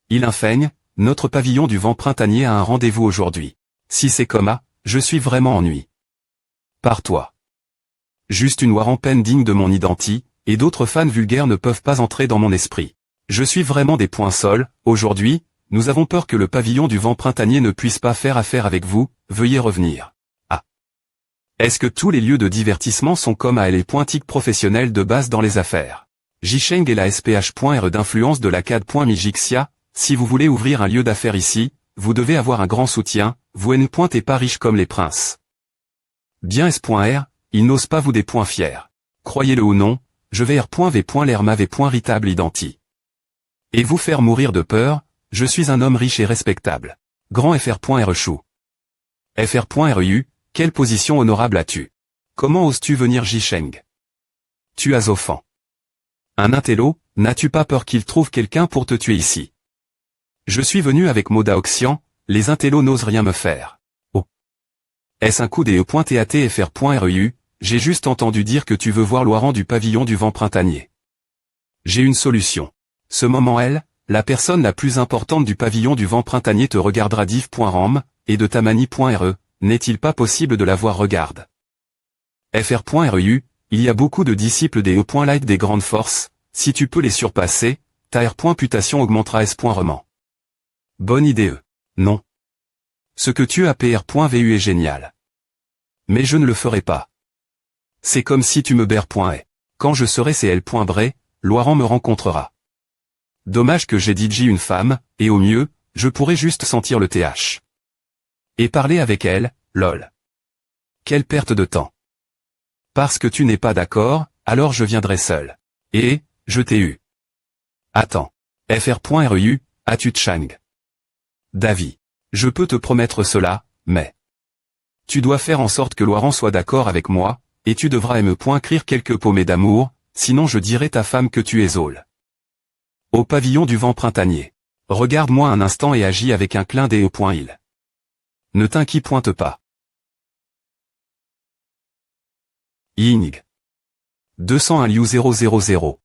Il infeigne, notre pavillon du vent printanier a un rendez-vous aujourd'hui. Si c'est comme ça, je suis vraiment ennuyé. Pars-toi. Juste une peine digne de mon identi, et d'autres fans vulgaires ne peuvent pas entrer dans mon esprit. Je suis vraiment des points sols, aujourd'hui, nous avons peur que le pavillon du vent printanier ne puisse pas faire affaire avec vous, veuillez revenir. Ah. Est-ce que tous les lieux de divertissement sont comme à les pointiques professionnels de base dans les affaires? Jicheng est la SPH.R d'influence de la CAD.Mijixia, si vous voulez ouvrir un lieu d'affaires ici, vous devez avoir un grand soutien, vous ne pointez pas riche comme les princes. Bien S.R, il n'ose pas vous des points fiers. Croyez-le ou non, je vais R.V.l'Herma.Ritable identi. Et vous faire mourir de peur, je suis un homme riche et respectable. Grand Fr.R chou. Fr.RU, quelle position honorable as-tu? Comment oses-tu venir Jicheng? Tu as offend. Un intello, n'as-tu pas peur qu'il trouve quelqu'un pour te tuer ici? Je suis venu avec Modaoxian, les intellos n'osent rien me faire. Oh. Est-ce un coup des E.TAT Fr.RU, j'ai juste entendu dire que tu veux voir l'oiran du pavillon du vent printanier. J'ai une solution. Ce moment la personne la plus importante du pavillon du vent printanier te regardera div.ram, et de tamani.re, n'est-il pas possible de la voir regarde. fr.reu, il y a beaucoup de disciples des E.light des grandes forces, si tu peux les surpasser, ta R.putation augmentera S.roman. Bonne idée. Non. Ce que tu as PR.vu est génial. Mais je ne le ferai pas. C'est comme si tu me berre.est. Quand je serai CL.bray, Loiran me rencontrera. Dommage que j'ai DJ une femme, et au mieux, je pourrais juste sentir le TH. Et parler avec elle, lol. Quelle perte de temps. Parce que tu n'es pas d'accord, alors je viendrai seul. Et, je t'ai eu. Attends. fr.reu, as-tu Chang. Davi. Je peux te promettre cela, mais... Tu dois faire en sorte que Loiran soit d'accord avec moi, et tu devras écrire quelques paumées d'amour, sinon je dirai ta femme que tu es Aule. Au pavillon du vent printanier. Regarde-moi un instant et agis avec un clin d'œil. Il. Ne t'inquiète pas. Ying. 201 liu 000.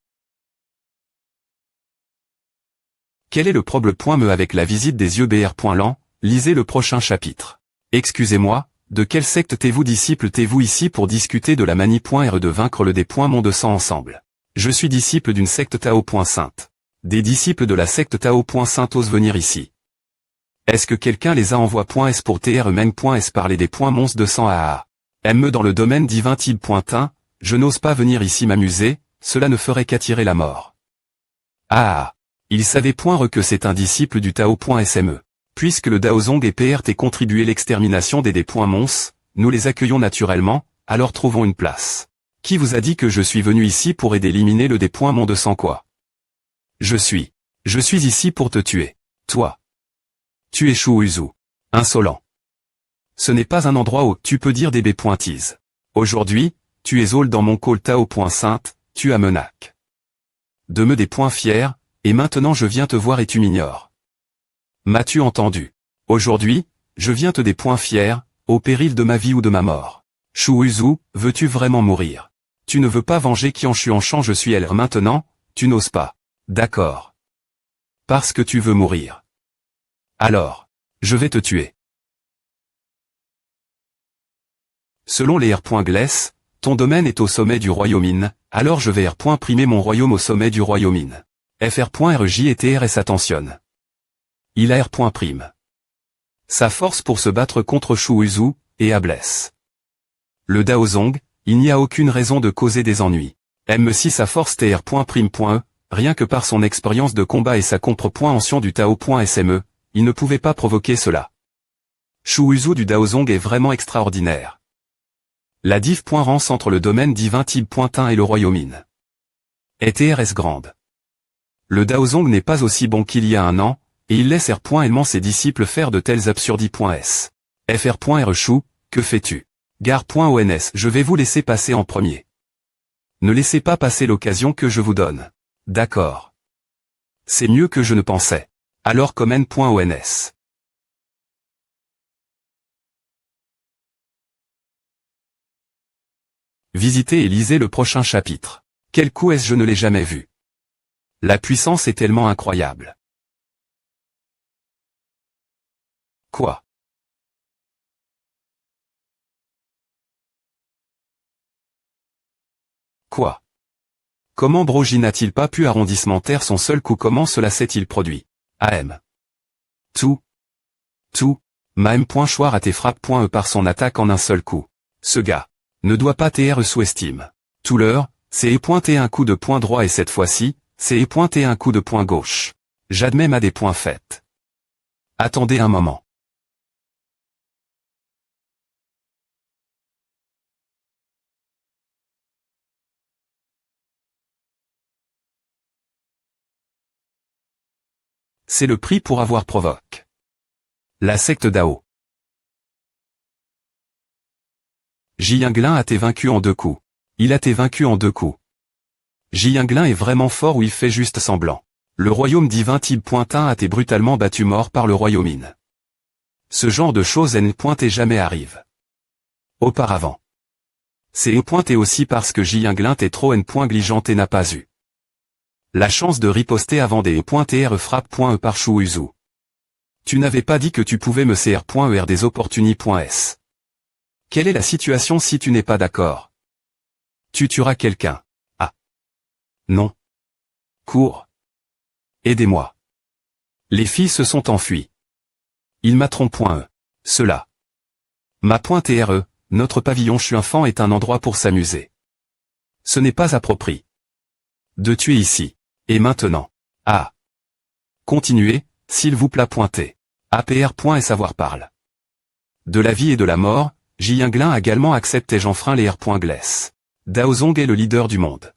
Quel est le problème avec la visite des yeux br.lan, lisez le prochain chapitre. Excusez-moi, de quelle secte t'es-vous disciple t'es-vous ici pour discuter de la manie.re de vaincre le D.200 ensemble. Je suis disciple d'une secte Tao.sainte. Des disciples de la secte Tao.sainte osent venir ici. Est-ce que quelqu'un les a envoie.s pour trmen.s parler des .mons 200 AA. Me dans le domaine divin type.1, je n'ose pas venir ici m'amuser, cela ne ferait qu'attirer la mort. Ah. Il savait que c'est un disciple du Tao.sme. Puisque le Daozong et PRT contribué l'extermination des D.mons, nous les accueillons naturellement, alors trouvons une place. Qui vous a dit que je suis venu ici pour aider éliminer le D.mon 200 quoi? Je suis ici pour te tuer. Toi. Tu es Shuuzu. Insolent. Ce n'est pas un endroit où tu peux dire des B.tease. Aujourd'hui, tu es Aule dans mon call Tao.sainte, tu as menac. De me des points fiers, et maintenant je viens te voir et tu m'ignores. M'as-tu entendu? Aujourd'hui, je viens te des points fiers, au péril de ma vie ou de ma mort. Shuuzu, veux-tu vraiment mourir? Tu ne veux pas venger qui en chant je suis elle maintenant, tu n'oses pas. D'accord. Parce que tu veux mourir. Alors, je vais te tuer. Selon les R.Gless, ton domaine est au sommet du Royaume-in, alors je vais R.primer mon royaume au sommet du Royaume-in. fr.rj et TRS attentionne. Il a R.prime. Sa force pour se battre contre Shuuzu, et à blesse. Le Daozong, il n'y a aucune raison de causer des ennuis. M6 sa force TR.prime.e, rien que par son expérience de combat et sa compréhension du Tao.sme, il ne pouvait pas provoquer cela. Shuuzu du Daozong est vraiment extraordinaire. La div.rance entre le domaine divin type.1 et le Royaume-in. Et TRS grande. Le Daozong n'est pas aussi bon qu'il y a un an, et il laisse R.aimant ses disciples faire de tels absurdis.s. fr.rchou, que fais-tu? Gare.ons, je vais vous laisser passer en premier. Ne laissez pas passer l'occasion que je vous donne. D'accord. C'est mieux que je ne pensais. Alors comment.ons. Visitez et lisez le prochain chapitre. Quel coup est-ce je ne l'ai jamais vu. La puissance est tellement incroyable. Quoi? Quoi? Comment Brogy n'a-t-il pas pu arrondissementaire son seul coup? Comment cela s'est-il produit? AM. Tout. Maem.choir à tes frappes.e par son attaque en un seul coup. Ce gars ne doit pas TR sous-estime. Tout l'heure, c'est pointé un coup de poing droit et cette fois-ci, c'est pointé un coup de poing gauche. J'admets ma des points faits. Attendez un moment. C'est le prix pour avoir provoque. La secte Dao. Jiyanglin a été vaincu en 2 coups. Il a été vaincu en 2 coups. Jiyanglin est vraiment fort ou il fait juste semblant. Le royaume divin Tib.1 a été brutalement battu mort par le royaume-in. Ce genre de choses N.et jamais arrive. Auparavant. C'est E.et aussi parce que Jiyanglin est trop N.gligeant et n'a pas eu La chance de riposter avant des e.tr frappe.e par Shu Uzu. Tu n'avais pas dit que tu pouvais me cr.er des opportunités.s. Quelle est la situation si tu n'es pas d'accord? Tu tueras quelqu'un. Ah. Non. Cours. Aidez-moi. Les filles se sont enfuies. Ils m'attront.e. Cela. Ma.tre, notre pavillon Chuinfant est un endroit pour s'amuser. Ce n'est pas approprié de tuer ici. Et maintenant. Ah. Continuez, s'il vous plaît. APR. Et savoir parle. De la vie et de la mort, Jiyanglin a également accepté Jeanfrein les R.Gless. Daozong est le leader du monde.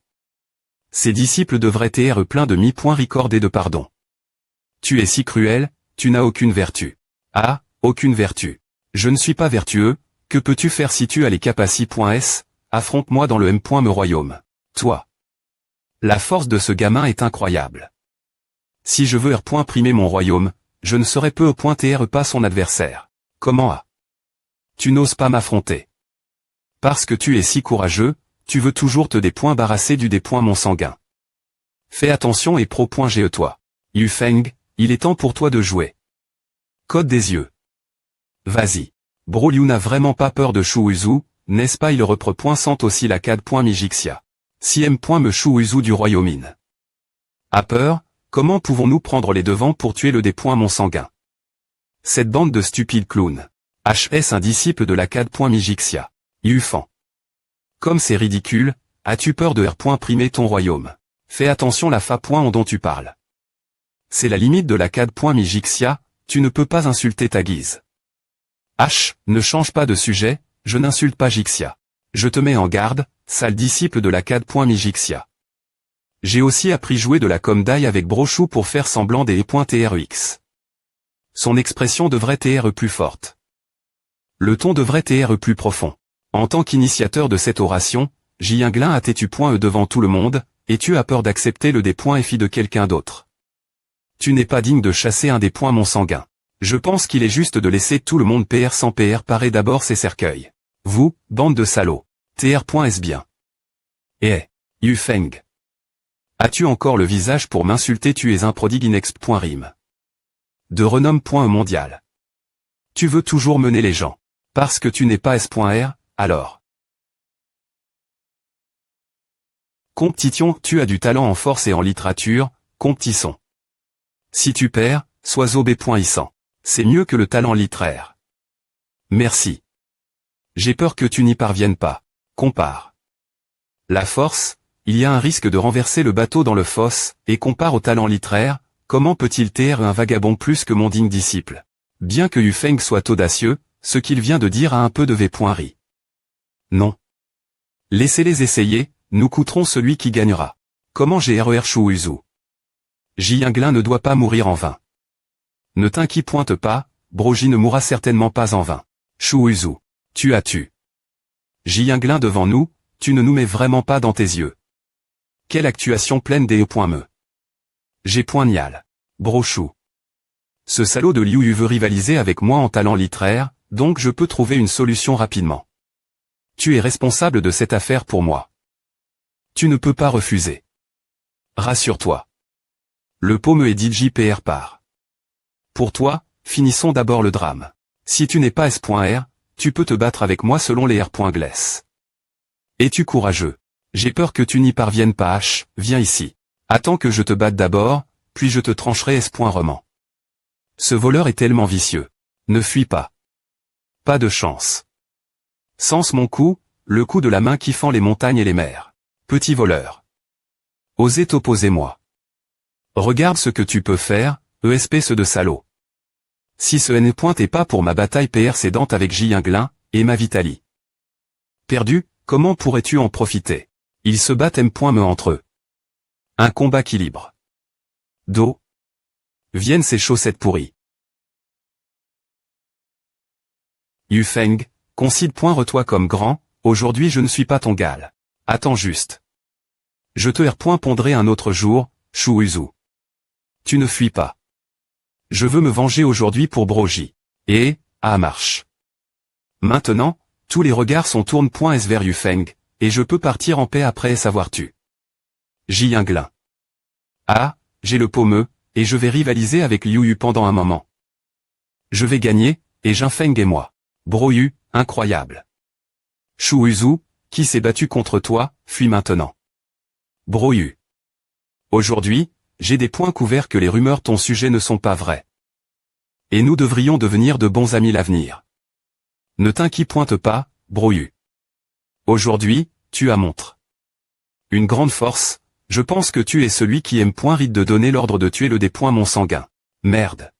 Ses disciples devraient être plein de mi-record et de pardon. Tu es si cruel, tu n'as aucune vertu. Ah, aucune vertu. Je ne suis pas vertueux, que peux-tu faire si tu as les capacités.s, affronte-moi dans le M.me royaume. Toi. La force de ce gamin est incroyable. Si je veux R.primer mon royaume, je ne serai peu au.tr pas son adversaire. Comment a? Tu n'oses pas m'affronter. Parce que tu es si courageux, tu veux toujours te débarrasser du mon sanguin. Fais attention et pro.ge toi. Yu Feng, il est temps pour toi de jouer. Code des yeux. Vas-y. Bro Liu n'a vraiment pas peur de Shu Uzu, n'est-ce pas? Il sent aussi la CAD.mijixia. Si M.me Shu Uzu du royaume. A peur, comment pouvons-nous prendre les devants pour tuer le mon sanguin? Cette bande de stupides clowns. HS un disciple de la CAD.mijixia. Yufan. Comme c'est ridicule, as-tu peur de R.primer ton royaume? Fais attention la fa. Dont tu parles. C'est la limite de la CAD.mijixia, tu ne peux pas insulter ta guise. H, ne change pas de sujet, je n'insulte pas Jixia. Je te mets en garde, sale disciple de la CAD.mijixia. J'ai aussi appris jouer de la comdai avec Brochou pour faire semblant des e.trx. Son expression devrait être plus forte. Le ton devrait être plus profond. En tant qu'initiateur de cette oration, Jiyanglin a têtu.e devant tout le monde, et tu as peur d'accepter le des.fi de quelqu'un d'autre. Tu n'es pas digne de chasser un des mon sanguin. Je pense qu'il est juste de laisser tout le monde PR sans PR parer d'abord ses cercueils. Vous, bande de salauds. TR.S bien. Eh, Yu Feng. As-tu encore le visage pour m'insulter? Tu es un prodigue inex.rime. De renom.e mondial. Tu veux toujours mener les gens. Parce que tu n'es pas S.R, alors. Comptition, tu as du talent en force et en littérature, comptisson. Si tu perds, sois au B.I100. C'est mieux que le talent littéraire. Merci. J'ai peur que tu n'y parviennes pas. Compare. La force, il y a un risque de renverser le bateau dans le fosse, et compare au talent littéraire, comment peut-il taire un vagabond plus que mon digne disciple? Bien que Yu Feng soit audacieux, ce qu'il vient de dire a un peu de V.ri. Non. Laissez-les essayer, nous coûterons celui qui gagnera. Comment GRER Shu Uzu? Jiyanglin ne doit pas mourir en vain. Ne t'inquiète pas, Broji ne mourra certainement pas en vain. Shu Uzu. Tu as tu. Jiyanglin devant nous, tu ne nous mets vraiment pas dans tes yeux. Quelle actuation pleine des e.me. G.nial. Brochou. Ce salaud de Liu Yu veut rivaliser avec moi en talent littéraire, donc je peux trouver une solution rapidement. Tu es responsable de cette affaire pour moi. Tu ne peux pas refuser. Rassure-toi. Le pomme est DJPR par. Pour toi, finissons d'abord le drame. Si tu n'es pas S.R, tu peux te battre avec moi selon les R.Gless. Es-tu courageux? J'ai peur que tu n'y parviennes pas. H, viens ici. Attends que je te batte d'abord, puis je te trancherai S.roman. Ce voleur est tellement vicieux. Ne fuis pas. Pas de chance. Sens mon coup, le coup de la main qui fend les montagnes et les mers. Petit voleur. Osez t'opposer moi. Regarde ce que tu peux faire, espèce de salaud. Si ce n'est pas pour ma bataille précédente avec Jiyanglin, et ma Vitali. Perdu, comment pourrais-tu en profiter? Ils se battent M.me entre eux. Un combat équilibre. Do. Viennent ces chaussettes pourries. Yu Feng, considère-toi comme grand, aujourd'hui je ne suis pas ton gal. Attends juste. Je te pondrai un autre jour, Shu Uzu. Tu ne fuis pas. Je veux me venger aujourd'hui pour Broji. Et, à marche. Maintenant, tous les regards sont tournés vers Yu Feng, et je peux partir en paix après savoir tu. Jiyanglin. Ah, j'ai le paumeux, et je vais rivaliser avec Liu Yu pendant un moment. Je vais gagner, et Jinfeng et moi. Bro Yu, incroyable. Shu Uzu, qui s'est battu contre toi, fuis maintenant. Bro Yu. Aujourd'hui, j'ai des points couverts que les rumeurs ton sujet ne sont pas vraies. Et nous devrions devenir de bons amis l'avenir. Ne t'inquiète pas, Bro Yu. Aujourd'hui, tu as montre. Une grande force, je pense que tu es celui qui aime point rite de donner l'ordre de tuer le des points mon sanguin. Merde.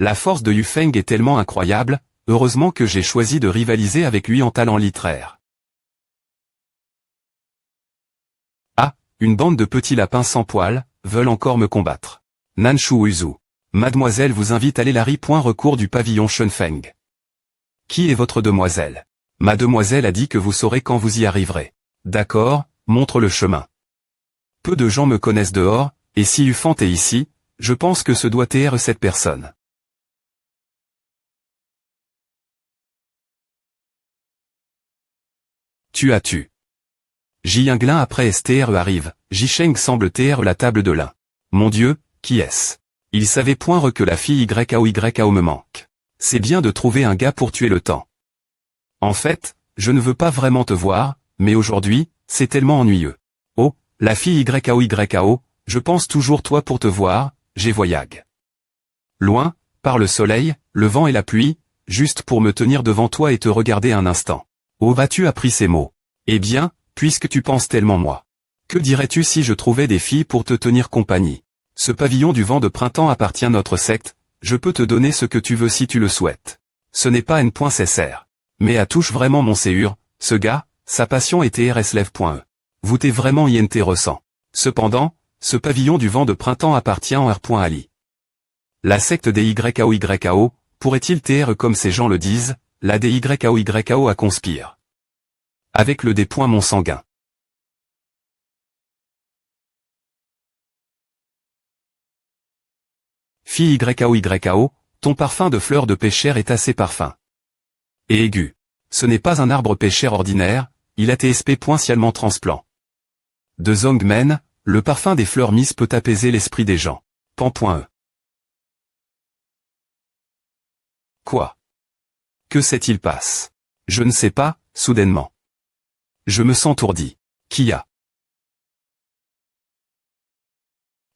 La force de Yu Feng est tellement incroyable, heureusement que j'ai choisi de rivaliser avec lui en talent littéraire. Ah, une bande de petits lapins sans poils, veulent encore me combattre. Nanshu Uzu. Mademoiselle vous invite à l'Elari. Recours du pavillon Shenfeng. Qui est votre demoiselle? Ma demoiselle a dit que vous saurez quand vous y arriverez. D'accord, montre le chemin. Peu de gens me connaissent dehors, et si Ufant est ici, je pense que ce doit être cette personne. Tu as tu. Jianglin après STRE arrive, Jisheng semble TR la table de l'un. Mon Dieu, qui est-ce? Il savait point que la fille YAO me manque. C'est bien de trouver un gars pour tuer le temps. En fait, je ne veux pas vraiment te voir, mais aujourd'hui, c'est tellement ennuyeux. Oh, la fille YAO, je pense toujours toi pour te voir, j'ai voyage. Loin, par le soleil, le vent et la pluie, juste pour me tenir devant toi et te regarder un instant. Où as-tu appris ces mots? Eh bien, puisque tu penses tellement moi. Que dirais-tu si je trouvais des filles pour te tenir compagnie? Ce pavillon du vent de printemps appartient à notre secte, je peux te donner ce que tu veux si tu le souhaites. Ce n'est pas N.Cr. Mais à touche vraiment mon séur, ce gars, sa passion était RSLEV.E. Vous t'es vraiment INT ressent. Cependant, ce pavillon du vent de printemps appartient en R.Ali. La secte des YAO, pourrait-il TR comme ces gens le disent, la des YAO à conspire. Avec le des points mon sanguin. Fille YAO, ton parfum de fleurs de pêchère est assez parfum. Et aigu. Ce n'est pas un arbre pêchère ordinaire, il a TSP scialement transplant. De Zongmen, le parfum des fleurs mises peut apaiser l'esprit des gens. Pan.e. Quoi? Que s'est-il passe? Je ne sais pas, soudainement. Je me sens tourdi. Qui a?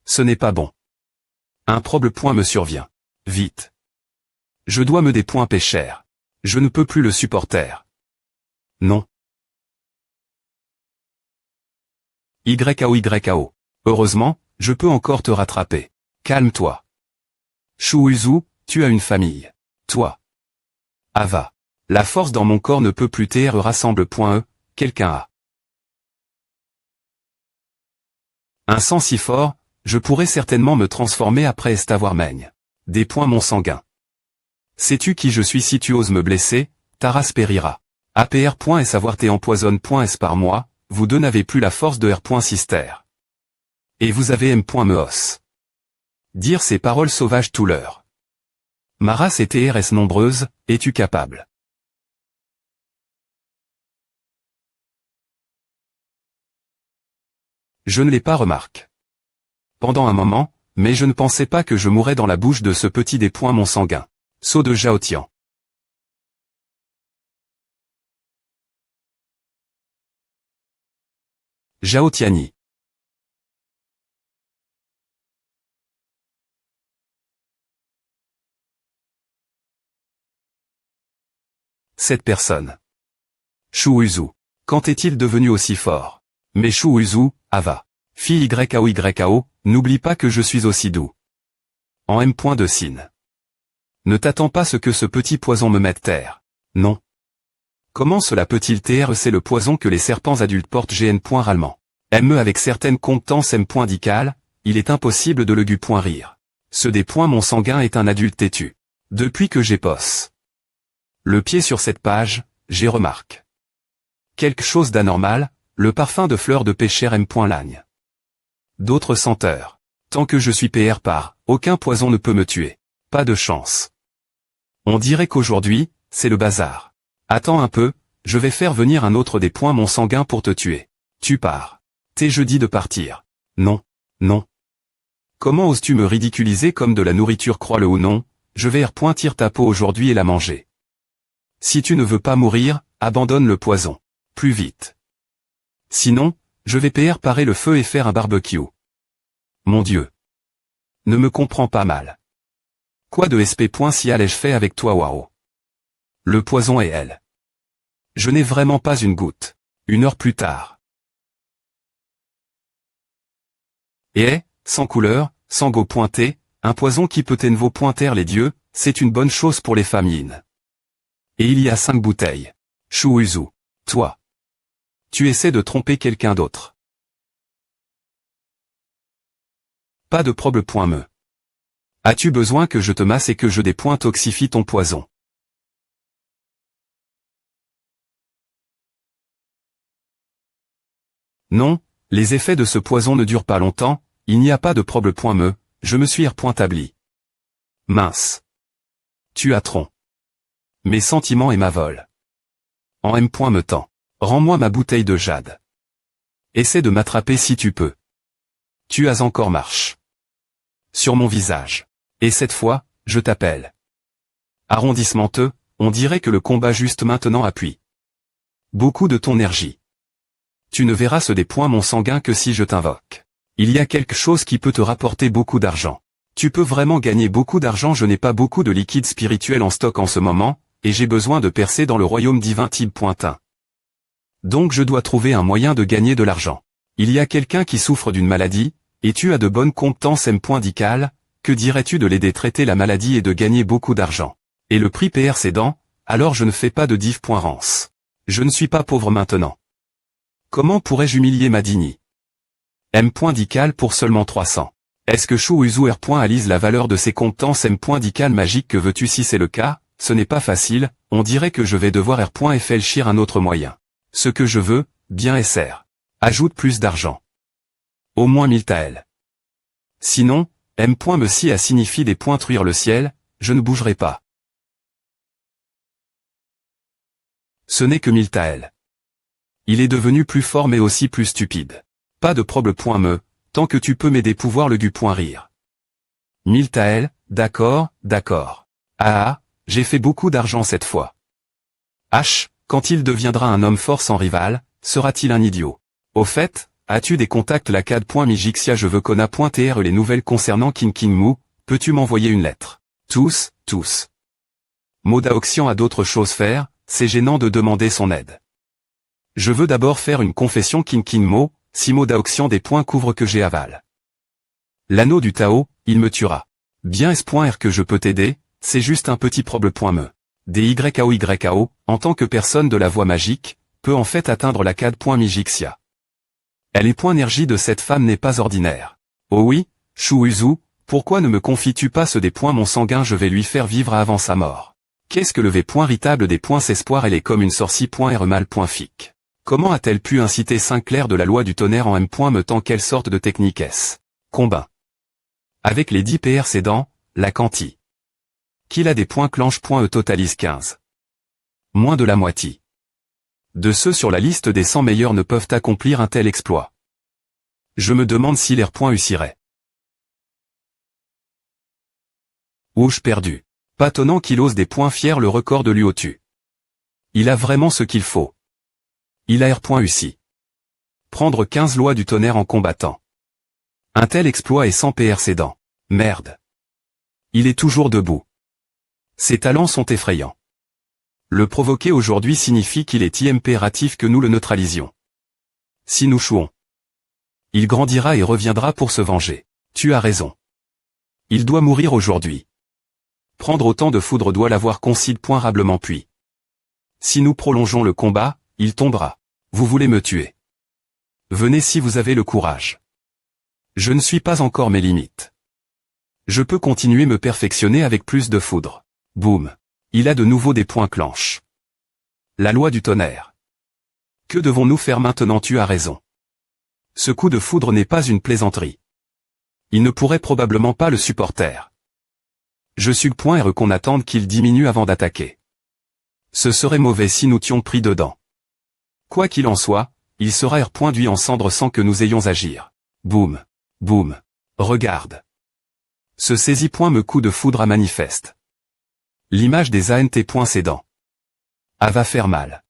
Ce n'est pas bon. Un problème me survient. Vite. Je dois me des points pêchères. Je ne peux plus le supporter. Non. YAO. Heureusement, je peux encore te rattraper. Calme-toi. Shu Uzu, tu as une famille. Toi. Ava. La force dans mon corps ne peut plus TR rassemble.e, quelqu'un a. Un sang si fort, je pourrais certainement me transformer après avoir maigne. Des points mon sanguin. Sais-tu qui je suis si tu oses me blesser, Taras périra. APR. Et savoir t'empoisonne.s par moi, vous deux n'avez plus la force de R.Sister. Et vous avez M.Meos. Dire ces paroles sauvages tout l'heure. Ma race est TRS nombreuse, es-tu capable? Je ne l'ai pas remarqué. Pendant un moment, mais je ne pensais pas que je mourrais dans la bouche de ce petit des points mon sanguin. Saut de Zhaotian. Zhaotiani. Cette personne. Shu Uzu. Quand est-il devenu aussi fort? Mais Shu Uzu, Ava. Fille YAO, n'oublie pas que je suis aussi doux. En M. de Sin. Ne t'attends pas ce que ce petit poison me mette terre. Non. Comment cela peut-il TR? C'est le poison que les serpents adultes portent GN. Rallement. ME avec certaines compétences M. Dical, il est impossible de le rire. Ce des points mon sanguin est un adulte têtu. Depuis que j'ai posse le pied sur cette page, j'ai remarqué quelque chose d'anormal, le parfum de fleurs de pêchère M. Lagne. D'autres senteurs. Tant que je suis PR par, aucun poison ne peut me tuer. Pas de chance. On dirait qu'aujourd'hui, c'est le bazar. Attends un peu, je vais faire venir un autre des points mon sanguin pour te tuer. Tu pars. T'es jeudi de partir. Non. Non. Comment oses-tu me ridiculiser comme de la nourriture, crois-le ou non, je vais tire ta peau aujourd'hui et la manger. Si tu ne veux pas mourir, abandonne le poison. Plus vite. Sinon, je vais parer le feu et faire un barbecue. Mon Dieu. Ne me comprends pas mal. Quoi de si allais-je fait avec toi, waouh. Le poison est elle. Je n'ai vraiment pas une goutte. 1 heure plus tard. Et sans couleur, sans go pointé, un poison qui peut envo pointer les dieux, c'est une bonne chose pour les femmes yin. Et il y a 5 bouteilles. Shu Uzu. Toi. Tu essaies de tromper quelqu'un d'autre. Pas de problème. As-tu besoin que je te masse et que je toxifie ton poison? Non, les effets de ce poison ne durent pas longtemps, il n'y a pas de problème, je me suis établi. Mince. Tu as tronc. Mes sentiments et ma vol. En me tend. Rends-moi ma bouteille de jade. Essaie de m'attraper si tu peux. Tu as encore marche. Sur mon visage. Et cette fois, je t'appelle. Arrondissementeux, on dirait que le combat juste maintenant appuie. Beaucoup de ton énergie. Tu ne verras ce des points mon sanguin que si je t'invoque. Il y a quelque chose qui peut te rapporter beaucoup d'argent. Tu peux vraiment gagner beaucoup d'argent, je n'ai pas beaucoup de liquide spirituel en stock en ce moment, et j'ai besoin de percer dans le royaume divin Tib.1. Donc je dois trouver un moyen de gagner de l'argent. Il y a quelqu'un qui souffre d'une maladie, et tu as de bonnes compétences M.Dical, que dirais-tu de l'aider à traiter la maladie et de gagner beaucoup d'argent? Et le prix PR cédant, alors je ne fais pas de div.rance. Je ne suis pas pauvre maintenant. Comment pourrais-je humilier Madini? M.Dical pour seulement 300. Est-ce que Shu Uzu alise la valeur de ses compétences M.Dical magique? Que veux-tu? Si c'est le cas, ce n'est pas facile, on dirait que je vais devoir réfléchir un autre moyen. Ce que je veux, bien SR. Ajoute plus d'argent. Au moins 1000 taels. Sinon, M.me si a signifie des points truire le ciel, je ne bougerai pas. Ce n'est que 1000 taels. Il est devenu plus fort mais aussi plus stupide. Pas de problème, tant que tu peux m'aider pouvoir le rire. 1000 taels, d'accord, d'accord. Ah, j'ai fait beaucoup d'argent cette fois. H, quand il deviendra un homme fort sans rival, sera-t-il un idiot? Au fait, as-tu des contacts la CAD.mijixia je veux conna.tr les nouvelles concernant Kinkinmu, peux-tu m'envoyer une lettre? Tous. Modaoxian a d'autres choses faire, c'est gênant de demander son aide. Je veux d'abord faire une confession Kinkinmo, si Modaoxian des points couvre que j'ai aval. L'anneau du Tao, il me tuera. Bien S.R que je peux t'aider, c'est juste un petit problème. DYAO, en tant que personne de la voie magique, peut en fait atteindre la CAD.mijixia. Elle est point énergie de cette femme n'est pas ordinaire. Oh oui, Shu Uzu, pourquoi ne me confies-tu pas ce des points mon sanguin je vais lui faire vivre avant sa mort. Qu'est-ce que le V.ritable des points s'espoir elle est comme une sorcie.R mal.fic. Comment a-t-elle pu inciter Sinclair de la loi du tonnerre en M. tant quelle sorte de technique est-ce? Combat. Avec les 10 PR cédants, la quanti. Qu'il a des points clanche.e totalise 15. Moins de la moitié. De ceux sur la liste des 100 meilleurs ne peuvent accomplir un tel exploit. Je me demande si l'air point ussirait. Ouche perdu. Pas tonnant qu'il ose des points fiers le record de l'UOTU. Il a vraiment ce qu'il faut. Il a R.ussi. Prendre 15 lois du tonnerre en combattant. Un tel exploit est sans PR cédant. Merde. Il est toujours debout. Ses talents sont effrayants. Le provoquer aujourd'hui signifie qu'il est impératif que nous le neutralisions. Si nous chouons, il grandira et reviendra pour se venger. Tu as raison. Il doit mourir aujourd'hui. Prendre autant de foudre doit l'avoir considérablement puis. Si nous prolongeons le combat, il tombera. Vous voulez me tuer. Venez si vous avez le courage. Je ne suis pas encore mes limites. Je peux continuer me perfectionner avec plus de foudre. Boum. Il a de nouveau des points clanches. La loi du tonnerre. Que devons-nous faire maintenant? Tu as raison. Ce coup de foudre n'est pas une plaisanterie. Il ne pourrait probablement pas le supporter. Je suis point qu'on attende qu'il diminue avant d'attaquer. Ce serait mauvais si nous tions pris dedans. Quoi qu'il en soit, il sera point en cendres sans que nous ayons agir. Boum. Boum. Regarde. Ce saisit-point me coup de foudre à manifeste. L'image des ANT. Ses dents. Ah va faire mal.